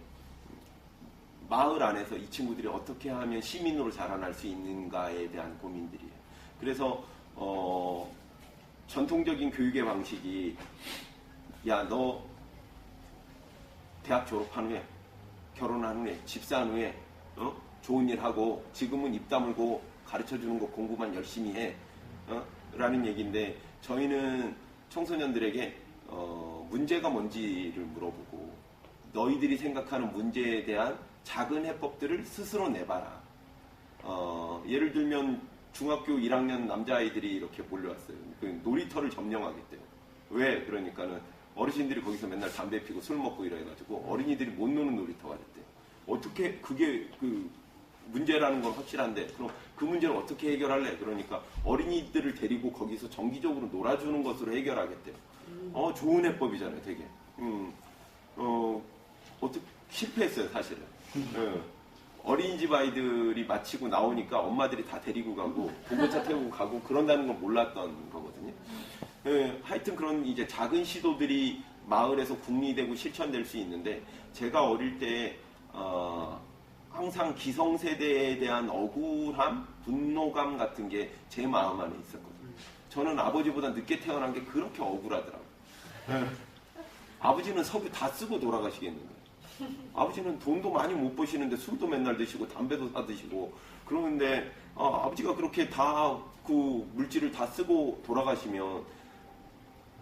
마을 안에서 이 친구들이 어떻게 하면 시민으로 자라날 수 있는가에 대한 고민들이에요. 그래서 전통적인 교육의 방식이 야, 너 대학 졸업한 후에 결혼한 후에 집 산 후에 좋은 일 하고 지금은 입 다물고 가르쳐주는 거 공부만 열심히 해 라는 얘기인데 저희는 청소년들에게 문제가 뭔지를 물어보고 너희들이 생각하는 문제에 대한 작은 해법들을 스스로 내봐라. 예를 들면 중학교 1학년 남자아이들이 이렇게 몰려왔어요. 그 놀이터를 점령하겠대요. 왜? 그러니까는 어르신들이 거기서 맨날 담배 피고 술 먹고 이래가지고 어린이들이 못 노는 놀이터가 됐대요. 어떻게 그게 문제라는 건 확실한데 그럼 그 문제를 어떻게 해결할래? 그러니까 어린이들을 데리고 거기서 정기적으로 놀아주는 것으로 해결하겠대요. 좋은 해법이잖아요, 되게. 어떻게 실패했어요, 사실은. 어린이집 아이들이 마치고 나오니까 엄마들이 다 데리고 가고 봉고차 태우고 가고 그런다는 걸 몰랐던 거거든요. 하여튼 그런 이제 작은 시도들이 마을에서 국리되고 실천될 수 있는데 제가 어릴 때 항상 기성세대에 대한 억울함, 분노감 같은 게 제 마음 안에 있었거든요. 저는 아버지보다 늦게 태어난 게 그렇게 억울하더라고요. 아버지는 석유 다 쓰고 돌아가시겠는 거예요. 아버지는 돈도 많이 못 버시는데 술도 맨날 드시고 담배도 사 드시고 그러는데 아버지가 그렇게 다 그 물질을 다 쓰고 돌아가시면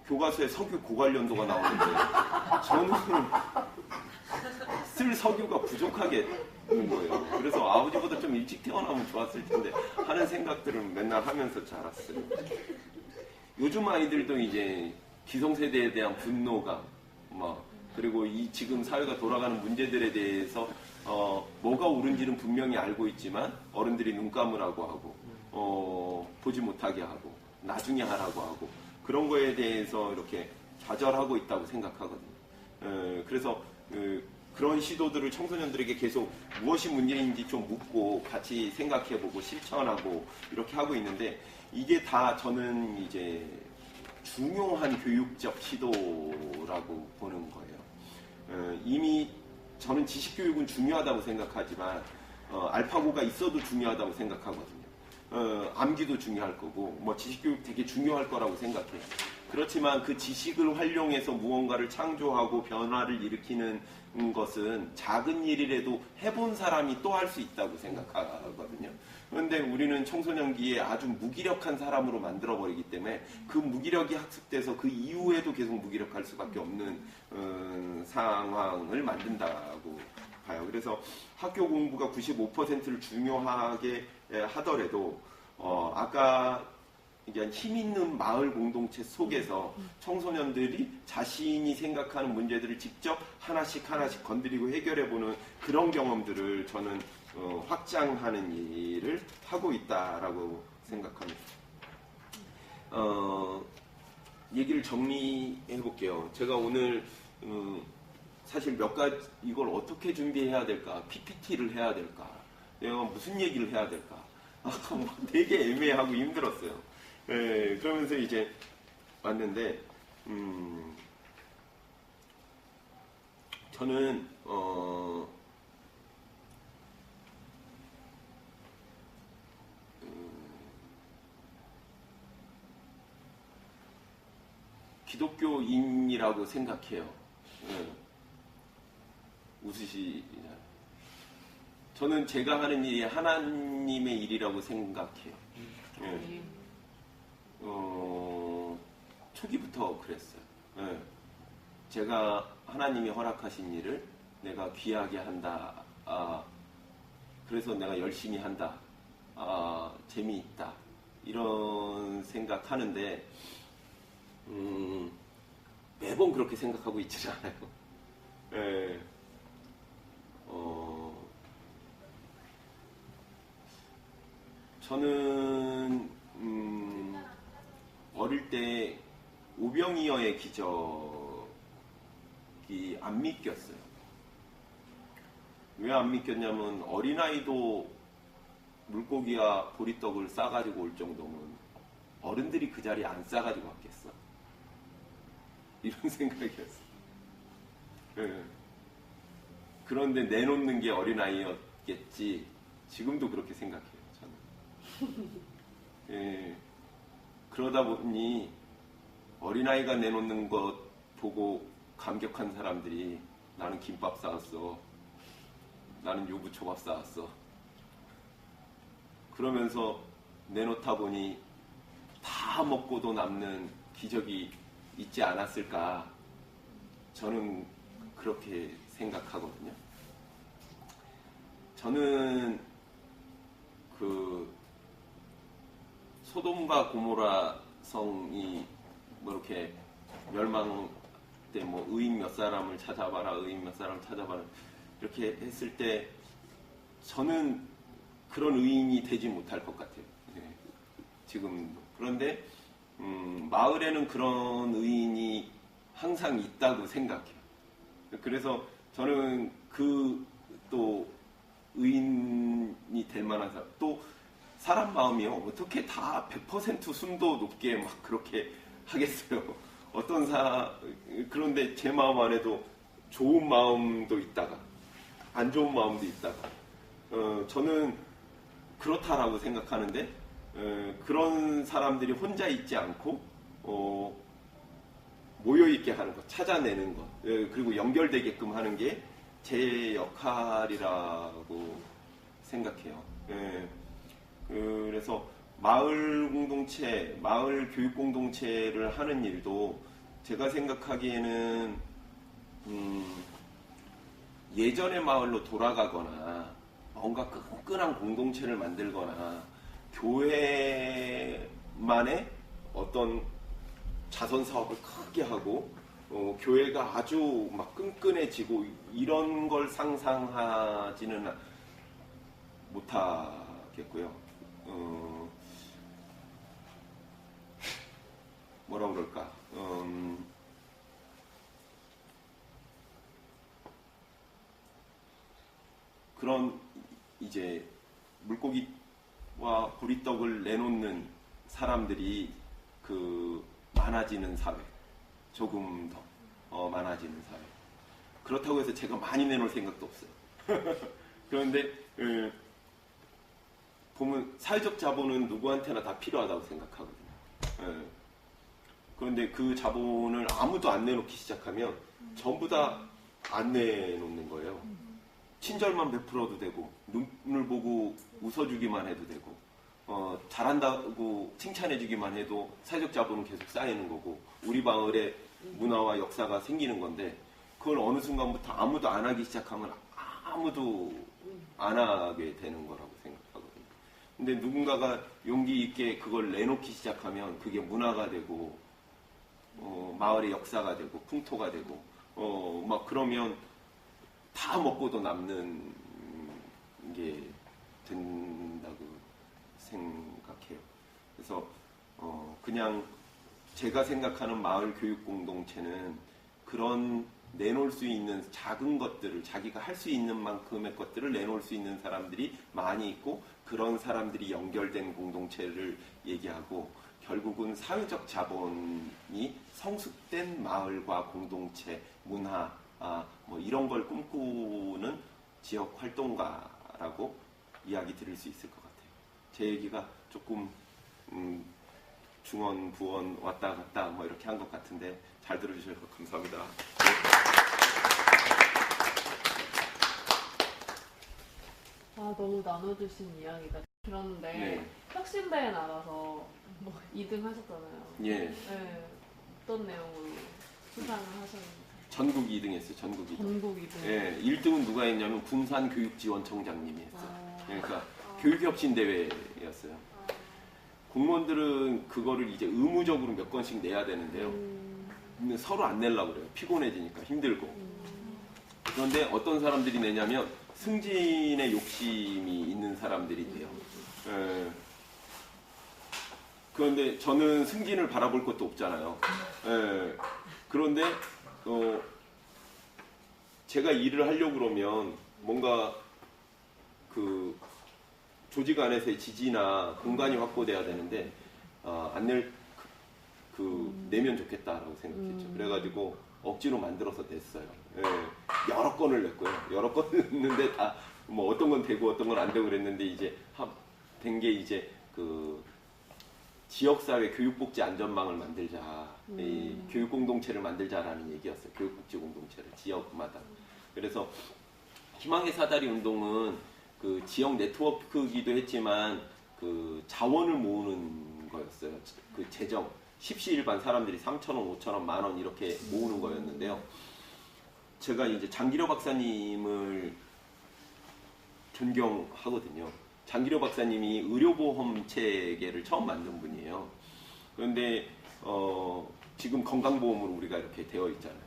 교과서에 석유 고관련도가 나오는데 저는 쓸 석유가 부족하겠는 거예요. 그래서 아버지보다 좀 일찍 태어나면 좋았을 텐데 하는 생각들은 맨날 하면서 자랐어요. 요즘 아이들도 이제 기성세대에 대한 분노감 그리고 이 지금 사회가 돌아가는 문제들에 대해서 뭐가 옳은지는 분명히 알고 있지만 어른들이 눈 감으라고 하고 보지 못하게 하고 나중에 하라고 하고 그런 거에 대해서 이렇게 좌절하고 있다고 생각하거든요. 그래서 그런 시도들을 청소년들에게 계속 무엇이 문제인지 좀 묻고 같이 생각해보고 실천하고 이렇게 하고 있는데 이게 다 저는 이제 중요한 교육적 시도라고 보는 거예요. 이미 저는 지식교육은 중요하다고 생각하지만 알파고가 있어도 중요하다고 생각하거든요. 암기도 중요할 거고 지식교육 되게 중요할 거라고 생각해요. 그렇지만 그 지식을 활용해서 무언가를 창조하고 변화를 일으키는 것은 작은 일이라도 해본 사람이 또 할 수 있다고 생각하거든요. 그런데 우리는 청소년기에 아주 무기력한 사람으로 만들어버리기 때문에 그 무기력이 학습돼서 그 이후에도 계속 무기력할 수밖에 없는 상황을 만든다고 봐요. 그래서 학교 공부가 95%를 중요하게 하더라도 아까 이제 힘 있는 마을 공동체 속에서 청소년들이 자신이 생각하는 문제들을 직접 하나씩 건드리고 해결해보는 그런 경험들을 저는 확장하는 일을 하고 있다라고 생각합니다. 얘기를 정리해 볼게요. 제가 오늘 사실 몇 가지 이걸 어떻게 준비해야 될까, PPT를 해야 될까, 내가 무슨 얘기를 해야 될까, 되게 애매하고 힘들었어요. 네, 그러면서 이제 왔는데 저는 기독교인이라고 생각해요. 예. 웃으시잖아요. 저는 제가 하는 일이 하나님의 일이라고 생각해요. 예. 초기부터 그랬어요. 예. 제가 하나님이 허락하신 일을 내가 귀하게 한다. 그래서 내가 열심히 한다. 재미있다. 이런 생각하는데 매번 그렇게 생각하고 있지 않아요. 예. 저는 어릴 때 오병이어의 기적이 안 믿겼어요. 왜 안 믿겼냐면 어린아이도 물고기와 보리떡을 싸가지고 올 정도면 어른들이 그 자리에 안 싸가지고 왔겠어? 이런 생각이었어요. 예. 그런데 내놓는 게 어린아이였겠지. 지금도 그렇게 생각해요, 저는. 예. 그러다 보니 어린아이가 내놓는 것 보고 감격한 사람들이 나는 김밥 싸왔어. 나는 유부초밥 싸왔어. 그러면서 내놓다 보니 다 먹고도 남는 기적이 있지 않았을까. 저는 그렇게 생각하거든요. 저는 그 소돔과 고모라 성이 뭐 이렇게 멸망 때 뭐 의인 몇 사람을 찾아봐라, 의인 몇 사람 찾아봐라 이렇게 했을 때 저는 그런 의인이 되지 못할 것 같아요. 네. 지금도. 그런데 마을에는 그런 의인이 항상 있다고 생각해요. 그래서 저는 그 또 의인이 될 만한 사람, 또 사람 마음이요. 어떻게 다 100% 순도 높게 막 그렇게 하겠어요. 그런데 제 마음 안에도 좋은 마음도 있다가 안 좋은 마음도 있다가 저는 그렇다라고 생각하는데 그런 사람들이 혼자 있지 않고 모여있게 하는 것, 찾아내는 것, 그리고 연결되게끔 하는 게 제 역할이라고 생각해요. 그래서 마을 공동체, 마을 교육 공동체를 하는 일도 제가 생각하기에는 예전의 마을로 돌아가거나 뭔가 끈끈한 공동체를 만들거나 교회만의 어떤 자선 사업을 크게 하고 교회가 아주 막 끈끈해지고 이런 걸 상상하지는 못하겠고요. 뭐라 그럴까? 그런 이제 물고기와 보리떡을 내놓는 사람들이 많아지는 사회, 조금 더 많아지는 사회. 그렇다고 해서 제가 많이 내놓을 생각도 없어요. 그런데 보면 사회적 자본은 누구한테나 다 필요하다고 생각하거든요. 그런데 그 자본을 아무도 안 내놓기 시작하면 전부 다 안 내놓는 거예요. 친절만 베풀어도 되고 눈을 보고 웃어주기만 해도 되고 잘한다고 칭찬해주기만 해도 사회적 자본은 계속 쌓이는 거고 우리 마을의 문화와 역사가 생기는 건데 그걸 어느 순간부터 아무도 안 하기 시작하면 아무도 안 하게 되는 거라고 생각하거든요. 근데 누군가가 용기 있게 그걸 내놓기 시작하면 그게 문화가 되고 마을의 역사가 되고 풍토가 되고 막 그러면 다 먹고도 남는 게 된다고 생각해요. 그래서 그냥 제가 생각하는 마을 교육 공동체는 그런 내놓을 수 있는 작은 것들을 자기가 할 수 있는 만큼의 것들을 내놓을 수 있는 사람들이 많이 있고 그런 사람들이 연결된 공동체를 얘기하고 결국은 사회적 자본이 성숙된 마을과 공동체, 문화 뭐 이런 걸 꿈꾸는 지역 활동가라고 이야기 드릴 수 있을 것 같아요. 제 얘기가 조금 중원, 부원 왔다 갔다 뭐 이렇게 한 것 같은데 잘 들어주셔서 감사합니다. 아, 너무 나눠주신 이야기가 그런데 네. 혁신대회 나가서 뭐 2등 하셨잖아요. 예. 네. 어떤 내용으로 수상을 하셨는지. 전국 2등 했어요. 전국 2등. 전국 2등. 예, 1등은 누가 했냐면 군산교육지원청장님이 했어요. 아. 그러니까 교육혁신대회였어요. 공무원들은 그거를 이제 의무적으로 몇 건씩 내야 되는데요. 근데 서로 안 내려고 그래요. 피곤해지니까 힘들고. 그런데 어떤 사람들이 내냐면 승진의 욕심이 있는 사람들이 돼요. 예. 그런데 저는 승진을 바라볼 것도 없잖아요. 예. 그런데 제가 일을 하려고 그러면 뭔가 그 조직 안에서의 지지나 공간이 확보돼야 되는데 내면 좋겠다라고 생각했죠. 그래가지고 억지로 만들어서 냈어요. 예, 여러 건을 냈고요. 여러 건을 냈는데 다 뭐 어떤 건 되고 어떤 건 안 되고 그랬는데 이제 된 게 이제 그 지역사회 교육복지 안전망을 만들자, 이 교육공동체를 만들자라는 얘기였어요. 교육복지 공동체를 지역마다. 그래서 희망의 사다리 운동은 그 지역 네트워크이기도 했지만 그 자원을 모으는 거였어요. 그 재정 십시일반 사람들이 3,000원, 5,000원, 10,000원 이렇게 모으는 거였는데요. 제가 이제 장기려 박사님을 존경하거든요. 장기려 박사님이 의료보험 체계를 처음 만든 분이에요. 그런데 지금 건강보험으로 우리가 이렇게 되어 있잖아요.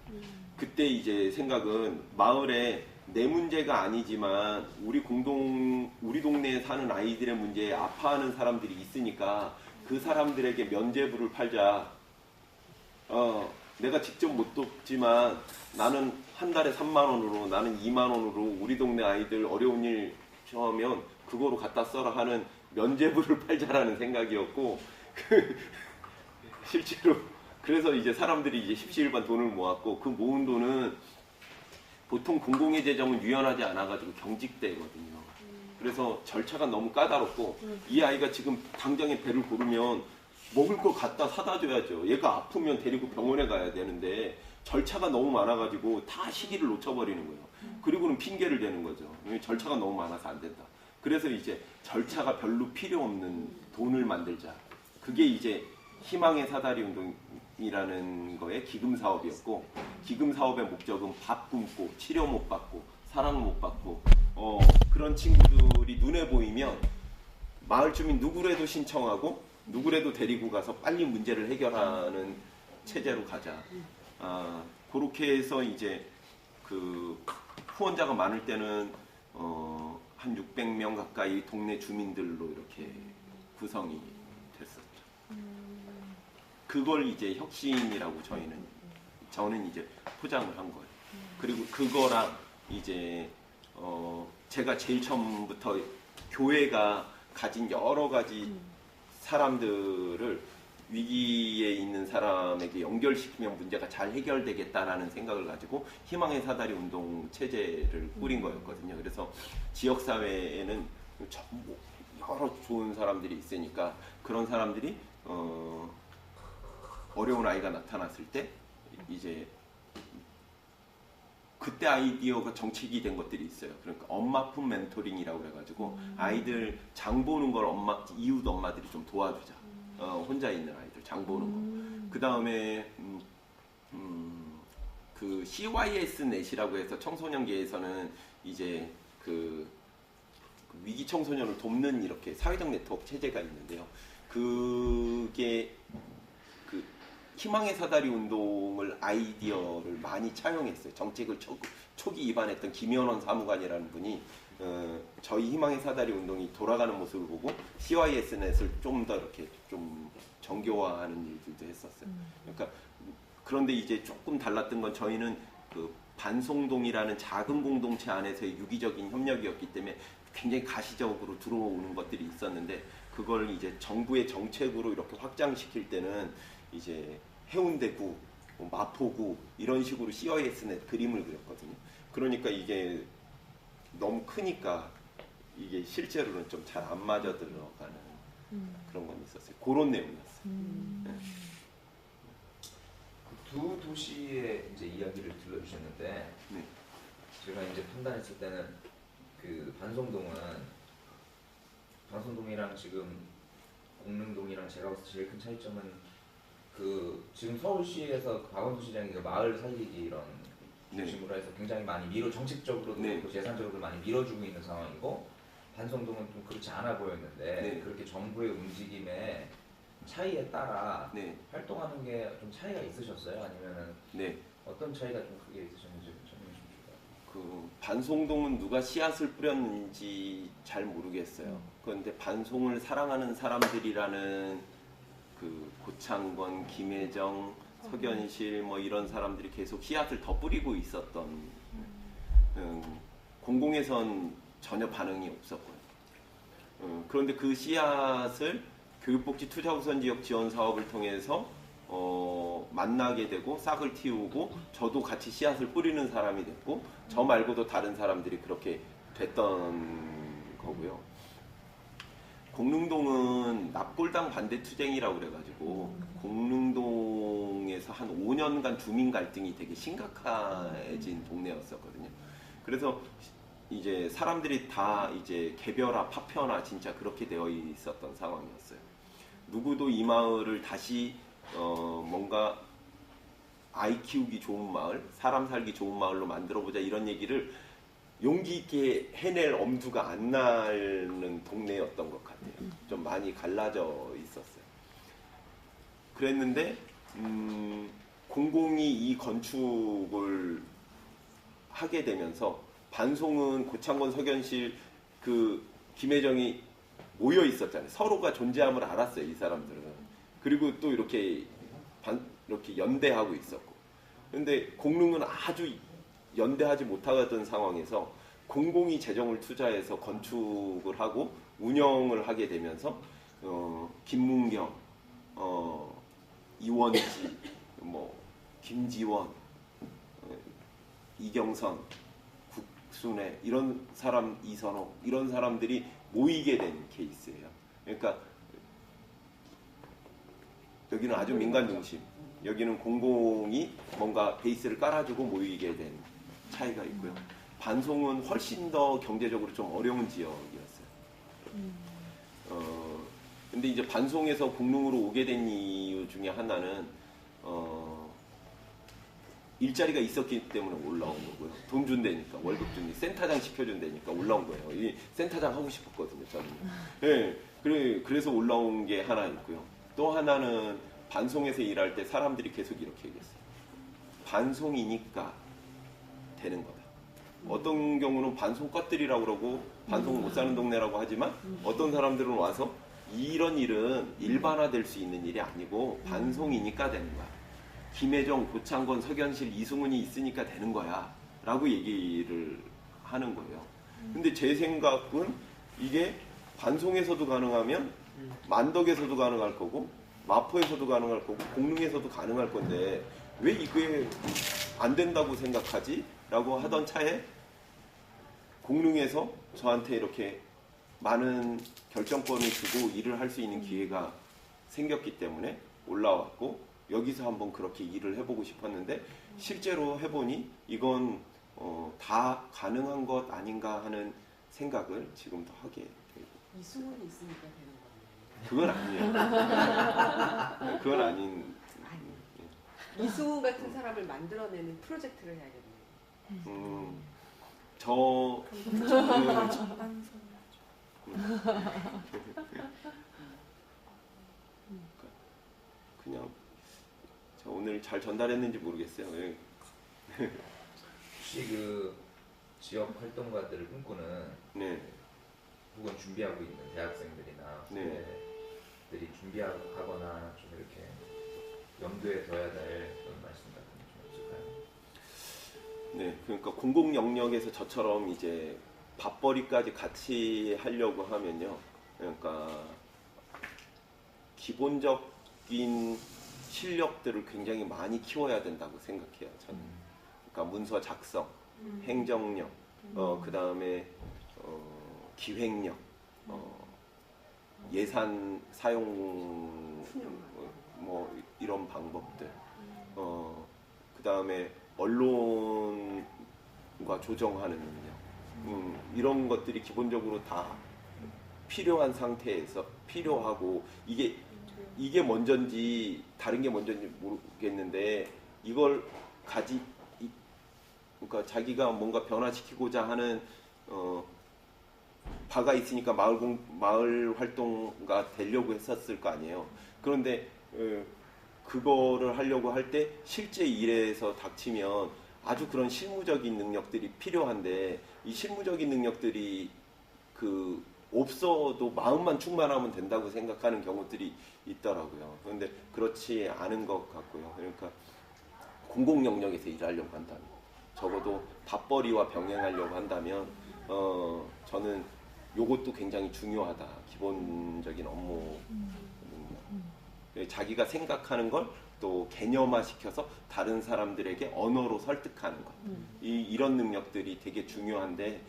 그때 이제 생각은 마을에 내 문제가 아니지만 우리 동네에 사는 아이들의 문제에 아파하는 사람들이 있으니까 그 사람들에게 면죄부를 팔자. 내가 직접 못 돕지만 나는 한 달에 3만 원으로 나는 2만 원으로 우리 동네 아이들 어려운 일 처하면 그거로 갖다 써라 하는 면죄부를 팔자라는 생각이었고 실제로 그래서 이제 사람들이 이제 십시일반 돈을 모았고 그 모은 돈은 보통 공공의 재정은 유연하지 않아가지고 경직되거든요. 그래서 절차가 너무 까다롭고 이 아이가 지금 당장에 배를 고르면 먹을 걸 갖다 사다 줘야죠. 얘가 아프면 데리고 병원에 가야 되는데 절차가 너무 많아가지고 다 시기를 놓쳐버리는 거예요. 그리고는 핑계를 대는 거죠. 절차가 너무 많아서 안 된다. 그래서 이제 절차가 별로 필요 없는 돈을 만들자. 그게 이제 희망의 사다리 운동이라는 거의 기금 사업이었고 기금 사업의 목적은 밥 굶고 치료 못 받고 사랑 못 받고 그런 친구들이 눈에 보이면 마을 주민 누구라도 신청하고 누구라도 데리고 가서 빨리 문제를 해결하는 체제로 가자. 그렇게 해서 이제 그 후원자가 많을 때는 한 600명 가까이 동네 주민들로 이렇게 구성이 됐었죠. 그걸 이제 혁신이라고 저는 이제 포장을 한 거예요. 그리고 그거랑 이제 제가 제일 처음부터 교회가 가진 여러 가지 사람들을 위기에 있는 사람에게 연결시키면 문제가 잘 해결되겠다라는 생각을 가지고 희망의 사다리 운동 체제를 꾸린 거였거든요. 그래서 지역사회에는 전부 여러 좋은 사람들이 있으니까 그런 사람들이 어려운 아이가 나타났을 때 이제 그때 아이디어가 정책이 된 것들이 있어요. 그러니까 엄마품 멘토링이라고 해가지고 아이들 장 보는 걸 이웃 엄마들이 좀 도와주자. 혼자 있는 아이들 장 보는 거. 그 다음에 그 CYS 넷이라고 해서 청소년계에서는 이제 그 위기 청소년을 돕는 이렇게 사회적 네트워크 체제가 있는데요. 그게 그 희망의 사다리 운동을 아이디어를 많이 차용했어요. 정책을 초기 입안했던 김현원 사무관이라는 분이 저희 희망의 사다리 운동이 돌아가는 모습을 보고 CYS넷을 좀 더 이렇게 좀 정교화하는 일들도 했었어요. 그러니까 그런데 이제 조금 달랐던 건 저희는 그 반송동이라는 작은 공동체 안에서의 유기적인 협력이었기 때문에 굉장히 가시적으로 들어오는 것들이 있었는데 그걸 이제 정부의 정책으로 이렇게 확장시킬 때는 이제 해운대구, 마포구 이런 식으로 CYS넷 그림을 그렸거든요. 그러니까 이게 너무 크니까 이게 실제로는 좀 잘 안 맞아 들어가는 그런 건 있었어요. 그런 내용이었어요. 네. 두 도시의 이제 이야기를 들려주셨는데 네. 제가 이제 판단했을 때는 그 반송동이랑 지금 공릉동이랑 제가 봤을 때 제일 큰 차이점은 그 지금 서울시에서 그 박원순 시장이 그 마을 살리기 이런 네. 중심으로 해서 굉장히 많이 정책적으로도 네. 그렇고 예산적으로도 많이 밀어주고 있는 상황이고 반송동은 좀 그렇지 않아 보였는데 네. 그렇게 정부의 움직임에 차이에 따라 네. 활동하는 게 좀 차이가 있으셨어요? 아니면은 네. 어떤 차이가 좀 크게 있으셨는지 설명해 주실까요? 그 반송동은 누가 씨앗을 뿌렸는지 잘 모르겠어요. 그런데 반송을 사랑하는 사람들이라는 그 고창권, 김혜정, 석연실 뭐 이런 사람들이 계속 씨앗을 더 뿌리고 있었던 공공에선 전혀 반응이 없었고요. 그런데 그 씨앗을 교육복지 투자우선 지역 지원 사업을 통해서 만나게 되고 싹을 틔우고 저도 같이 씨앗을 뿌리는 사람이 됐고 저 말고도 다른 사람들이 그렇게 됐던 거고요. 공릉동은 납골당 반대 투쟁이라고 그래가지고 공릉동에서 한 5년간 주민 갈등이 되게 심각해진 동네였었거든요. 그래서 이제 사람들이 다 이제 개별화, 파편화 진짜 그렇게 되어 있었던 상황이었어요. 누구도 이 마을을 다시 뭔가 아이 키우기 좋은 마을, 사람 살기 좋은 마을로 만들어보자 이런 얘기를 용기 있게 해낼 엄두가 안 나는 동네였던 것 같아요. 좀 많이 갈라져 있었어요. 그랬는데 공공이 이 건축을 하게 되면서 반송은 고창권, 석연실, 그 김혜정이 모여 있었잖아요. 서로가 존재함을 알았어요, 이 사람들은. 그리고 또 이렇게 연대하고 있었고. 근데 공릉은 아주 연대하지 못하던 상황에서 공공이 재정을 투자해서 건축을 하고 운영을 하게 되면서 김문경, 이원지, 뭐 김지원, 이경선, 국순애 이런 사람, 이선호 이런 사람들이 모이게 된 케이스예요. 그러니까 여기는 아주 민간 중심, 여기는 공공이 뭔가 베이스를 깔아주고 모이게 된 차이가 있고요. 반송은 훨씬 더 경제적으로 좀 어려운 지역이었어요. 근데 이제 반송에서 공릉으로 오게 된 이유 중에 하나는 일자리가 있었기 때문에 올라온 거고요. 돈 준다니까, 월급 준다니까, 센터장 시켜준다니까 올라온 거예요. 이 센터장 하고 싶었거든요, 저는. 네, 그래서 올라온 게 하나 있고요. 또 하나는 반송에서 일할 때 사람들이 계속 이렇게 얘기했어요. 반송이니까 되는 거다. 어떤 경우는 반송 것들이라고 그러고 반송 못 사는 동네라고 하지만 어떤 사람들은 와서 이런 일은 일반화될 수 있는 일이 아니고 반송이니까 되는 거야. 김혜정, 고창권, 석연실, 이승훈이 있으니까 되는 거야 라고 얘기를 하는 거예요. 근데 제 생각은 이게 반송에서도 가능하면 만덕에서도 가능할 거고 마포에서도 가능할 거고 공릉에서도 가능할 건데 왜 이게 안 된다고 생각하지? 라고 하던 차에 공릉에서 저한테 이렇게 많은 결정권을 주고 일을 할 수 있는 기회가 생겼기 때문에 올라왔고 여기서 한번 그렇게 일을 해보고 싶었는데 실제로 해보니 이건 다 가능한 것 아닌가 하는 생각을 지금도 하게 되고. 이승훈이 있으니까 되는 거네. 그건 아니에요. 그건 아닌. 이승훈 같은 사람을 만들어내는 프로젝트를 해야겠네. 그냥 저 오늘 잘 전달했는지 모르겠어요. 혹시 그 지역 활동가들을 꿈꾸는 네. 혹은 준비하고 있는 대학생들이나 후배들이 준비하거나 좀 이렇게 염두에 둬야 될 그런 말씀 같은 게 좀 있을까요? 네, 그러니까 공공 영역에서 저처럼 이제 밥벌이까지 같이 하려고 하면요, 그러니까 기본적인 실력들을 굉장히 많이 키워야 된다고 생각해요, 저는. 그러니까 문서 작성, 행정력, 그 다음에 기획력, 예산 사용 훌륭하다. 뭐 이런 방법들, 그 다음에 언론과 조정하는 능력, 이런 것들이 기본적으로 다 필요한 상태에서 필요하고 이게 먼저인지 다른 게 먼저인지 모르겠는데 이걸 그러니까 자기가 뭔가 변화시키고자 하는 바가 있으니까 마을 활동가 되려고 했었을 거 아니에요. 그런데 그거를 하려고 할 때 실제 일에서 닥치면 아주 그런 실무적인 능력들이 필요한데 이 실무적인 능력들이 없어도 마음만 충만하면 된다고 생각하는 경우들이 있더라고요. 그런데 그렇지 않은 것 같고요. 그러니까 공공 영역에서 일하려고 한다면 적어도 밥벌이와 병행하려고 한다면 저는 요것도 굉장히 중요하다. 기본적인 업무 능력. 자기가 생각하는 걸 또 개념화 시켜서 다른 사람들에게 언어로 설득하는 것. 이런 능력들이 되게 중요한데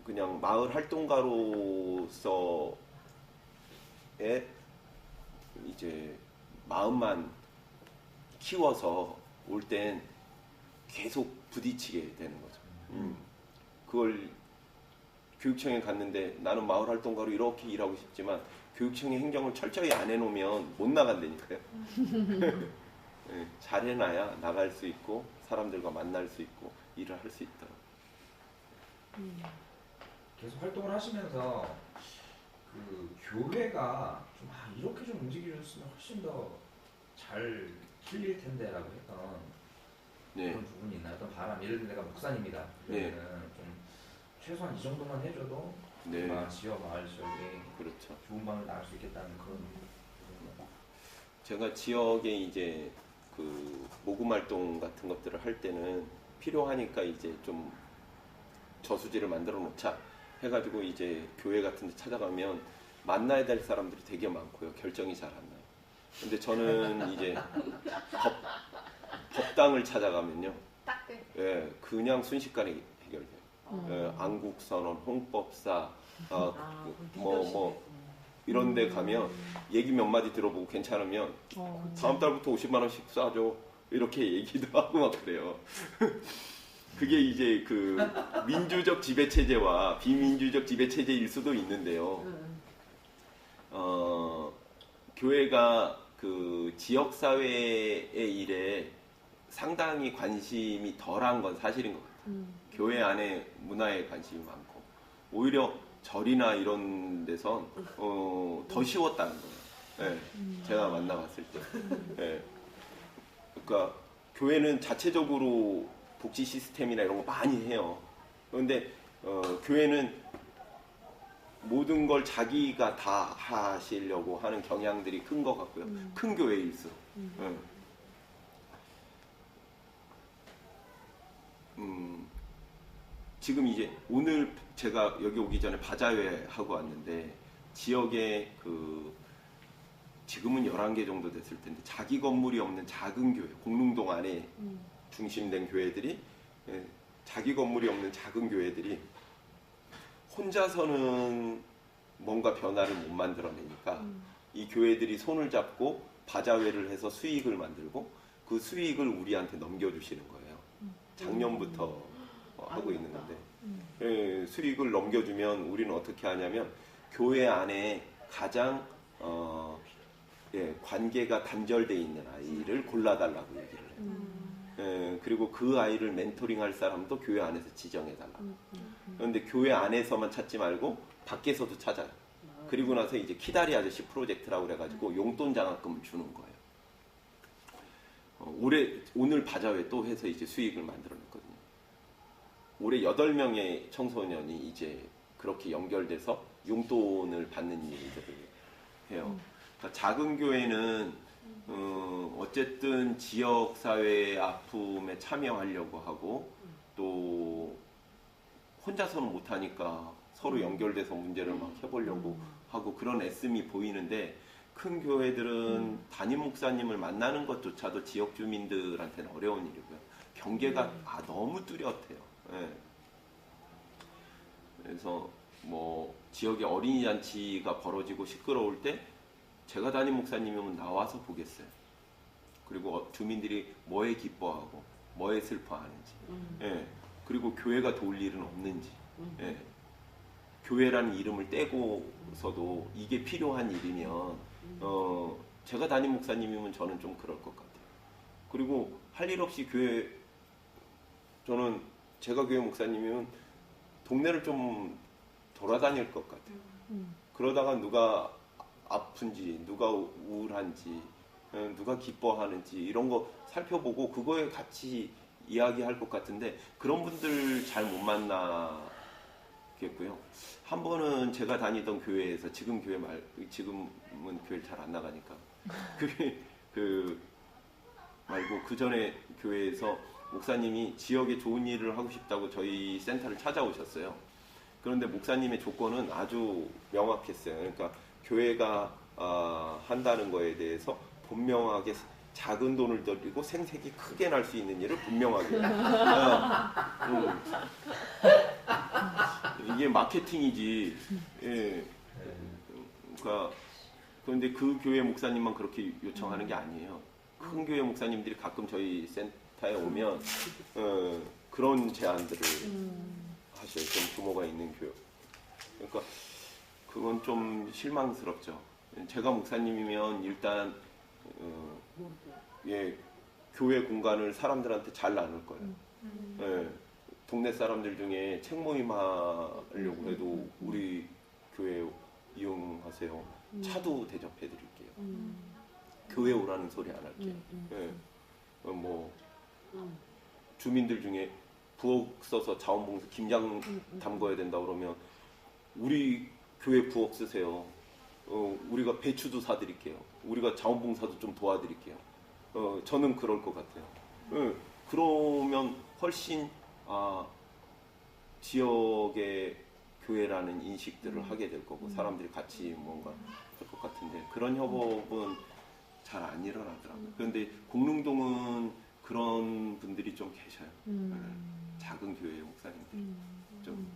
그냥 마을 활동가로서의 이제 마음만 키워서 올 땐 계속 부딪히게 되는 거죠. 그걸 교육청에 갔는데 나는 마을 활동가로 이렇게 일하고 싶지만 교육청의 행정을 철저히 안 해놓으면 못 나간다니까요. 네, 잘 해놔야 나갈 수 있고 사람들과 만날 수 있고 일을 할 수 있더라고요. 계속 활동을 하시면서 그 교회가 좀 이렇게 좀 움직여줬으면 훨씬 더 잘 풀릴 텐데라고 했던 네. 그런 부분이 있나요? 어떤 바람, 예를 들어 내가 목사님이다. 네. 그러면은 좀 최소한 이 정도만 해줘도 네. 마을 지역이 그렇죠. 좋은 방을 나갈 수 있겠다는 그런 부분. 제가 지역에 이제 그 모금 활동 같은 것들을 할 때는 필요하니까 이제 좀 저수지를 만들어 놓자 해가지고 이제 교회 같은 데 찾아가면 만나야 될 사람들이 되게 많고요. 결정이 잘 안 나요. 근데 저는 이제 법당을 찾아가면요. 딱 돼. 예, 그냥 순식간에 해결돼요. 예, 안국선언, 홍법사, 뭐 이런 데 가면 얘기 몇 마디 들어보고 괜찮으면 다음 달부터 50만 원씩 쏴줘. 이렇게 얘기도 하고 막 그래요. 그게 이제 그 민주적 지배 체제와 비민주적 지배 체제일 수도 있는데요. 교회가 그 지역 사회의 일에 상당히 관심이 덜한 건 사실인 것 같아요. 교회 안에 문화에 관심이 많고 오히려 절이나 이런 데선 더 쉬웠다는 거예요. 네, 제가 만나봤을 때. 네. 그러니까 교회는 자체적으로 복지 시스템이나 이런 거 많이 해요. 그런데 교회는 모든 걸 자기가 다 하시려고 하는 경향들이 큰 것 같고요. 큰 교회일수록. 지금 이제 오늘 제가 여기 오기 전에 바자회 하고 왔는데 지역에 지금은 11개 정도 됐을 텐데 자기 건물이 없는 작은 교회, 공릉동 안에 중심된 교회들이 자기 건물이 없는 작은 교회들이 혼자서는 뭔가 변화를 못 만들어내니까 이 교회들이 손을 잡고 바자회를 해서 수익을 만들고 그 수익을 우리한테 넘겨주시는 거예요. 작년부터 하고 있는 건데 수익을 넘겨주면 우리는 어떻게 하냐면 교회 안에 가장 관계가 단절되어 있는 아이를 골라달라고 얘기를 해요. 그리고 그 아이를 멘토링할 사람도 교회 안에서 지정해달라고. 그런데 교회 안에서만 찾지 말고 밖에서도 찾아요. 그리고 나서 이제 키다리 아저씨 프로젝트라고 그래가지고 용돈 장학금을 주는 거예요. 오늘 바자회 또 해서 이제 수익을 만들어냈거든요. 올해 8명의 청소년이 이제 그렇게 연결돼서 용돈을 받는 일들을 해요. 그러니까 작은 교회는 어쨌든 지역 사회의 아픔에 참여하려고 하고 또 혼자서는 못하니까 서로 연결돼서 문제를 막 해보려고 하고 그런 애씀이 보이는데 큰 교회들은 담임 목사님을 만나는 것조차도 지역 주민들한테는 어려운 일이고요. 경계가 너무 뚜렷해요. 예. 그래서 뭐 지역에 어린이 잔치가 벌어지고 시끄러울 때 제가 담임 목사님이면 나와서 보겠어요. 그리고 주민들이 뭐에 기뻐하고 뭐에 슬퍼하는지, 예. 그리고 교회가 도울 일은 없는지, 예. 교회라는 이름을 떼고서도 이게 필요한 일이면 제가 담임 목사님이면 저는 좀 그럴 것 같아요. 그리고 할 일 없이 저는 제가 교회 목사님이면 동네를 좀 돌아다닐 것 같아요. 그러다가 누가 아픈지, 누가 우울한지, 누가 기뻐하는지 이런 거 살펴보고 그거에 같이 이야기할 것 같은데 그런 분들 잘 못 만나겠고요. 한 번은 제가 다니던 교회에서 지금은 교회를 잘 안 나가니까 말고 그 전에 교회에서 목사님이 지역에 좋은 일을 하고 싶다고 저희 센터를 찾아오셨어요. 그런데 목사님의 조건은 아주 명확했어요. 그러니까 교회가 한다는 거에 대해서 분명하게 작은 돈을 들이고 생색이 크게 날 수 있는 일을 분명하게. 이게 마케팅이지. 예. 그러니까 그런데 그 교회 목사님만 그렇게 요청하는 게 아니에요. 큰 교회 목사님들이 가끔 저희 센터에 오면 그런 제안들을 하셔요. 좀 규모가 있는 교회. 그러니까 그건 좀 실망스럽죠. 제가 목사님이면 일단 교회 공간을 사람들한테 잘 나눌 거예요. 예, 동네 사람들 중에 책 모임 하려고 해도 우리 교회 이용하세요. 차도 대접해 드릴게요. 교회 오라는 소리 안 할게요. 예, 주민들 중에 부엌 써서 자원봉사 김장 담궈야 된다 그러면 우리 교회 부엌 쓰세요. 우리가 배추도 사드릴게요. 우리가 자원봉사도 좀 도와드릴게요. 저는 그럴 것 같아요. 그러면 훨씬 지역의 교회라는 인식들을 하게 될 거고 사람들이 같이 뭔가 할 것 같은데 그런 협업은 잘 안 일어나더라고요. 그런데 공릉동은 그런 분들이 좀 계셔요. 작은 교회 목사님들 좀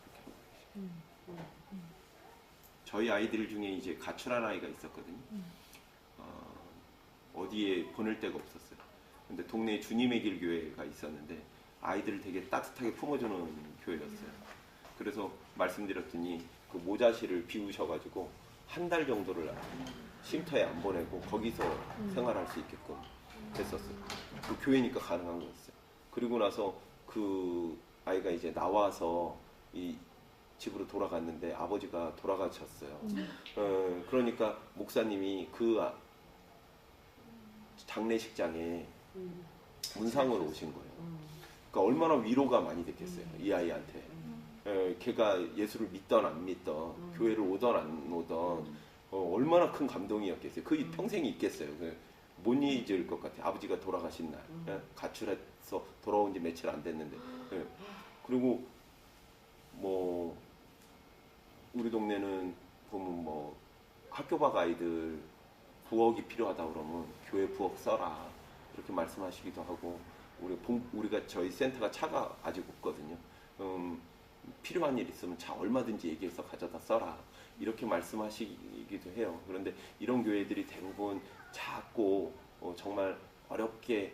그렇게 하고 계셔요. 저희 아이들 중에 이제 가출한 아이가 있었거든요. 어디에 보낼 데가 없었어요. 근데 동네에 주님의 길 교회가 있었는데 아이들을 되게 따뜻하게 품어주는 교회였어요. 그래서 말씀드렸더니 그 모자실을 비우셔가지고 한 달 정도를 쉼터에 안 보내고 거기서 생활할 수 있게끔 했었어요. 그 교회니까 가능한 거였어요. 그리고 나서 그 아이가 이제 나와서 이 집으로 돌아갔는데 아버지가 돌아가셨어요. 그러니까 목사님이 그 장례식장에 문상으로 오신 거예요. 그러니까 얼마나 위로가 많이 됐겠어요. 이 아이한테. 걔가 예수를 믿던 안 믿던 교회를 오던 안 오던 얼마나 큰 감동이었겠어요. 그 평생이 있겠어요. 못 잊을 것 같아요. 아버지가 돌아가신 날 가출해서 돌아온 지 며칠 안 됐는데 그리고 뭐 우리 동네는 보면 학교 밖 아이들 부엌이 필요하다 그러면 교회 부엌 써라 이렇게 말씀하시기도 하고 우리가 저희 센터가 차가 아직 없거든요. 필요한 일 있으면 차 얼마든지 얘기해서 가져다 써라 이렇게 말씀하시기도 해요. 그런데 이런 교회들이 대부분 작고 정말 어렵게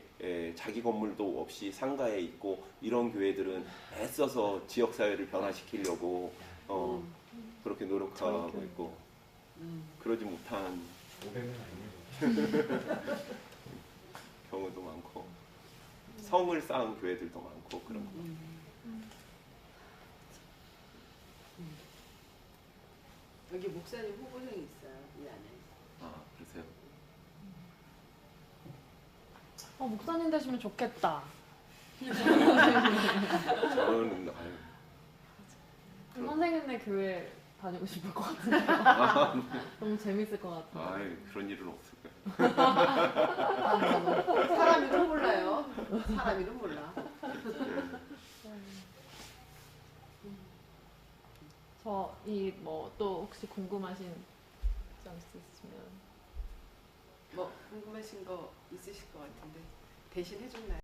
자기 건물도 없이 상가에 있고 이런 교회들은 애써서 지역사회를 변화시키려고 그렇게 노력하고 있고 그러지 못한 500은 아니에요. 경우도 많고 성을 쌓은 교회들도 많고 그런 거. 여기 목사님 후보생이 있어요. 이 안에. 그러세요? 목사님 되시면 좋겠다. 저는 그 선생님네 교회 다니고 싶을 것 같은데. 너무 재밌을 것 같아요. 그런 일은 없을 거예요. 사람 이름 몰라요. 사람 이름 몰라. 또 혹시 궁금하신 점 있으시면 뭐 궁금하신 거 있으실 것 같은데 대신 해줬나요?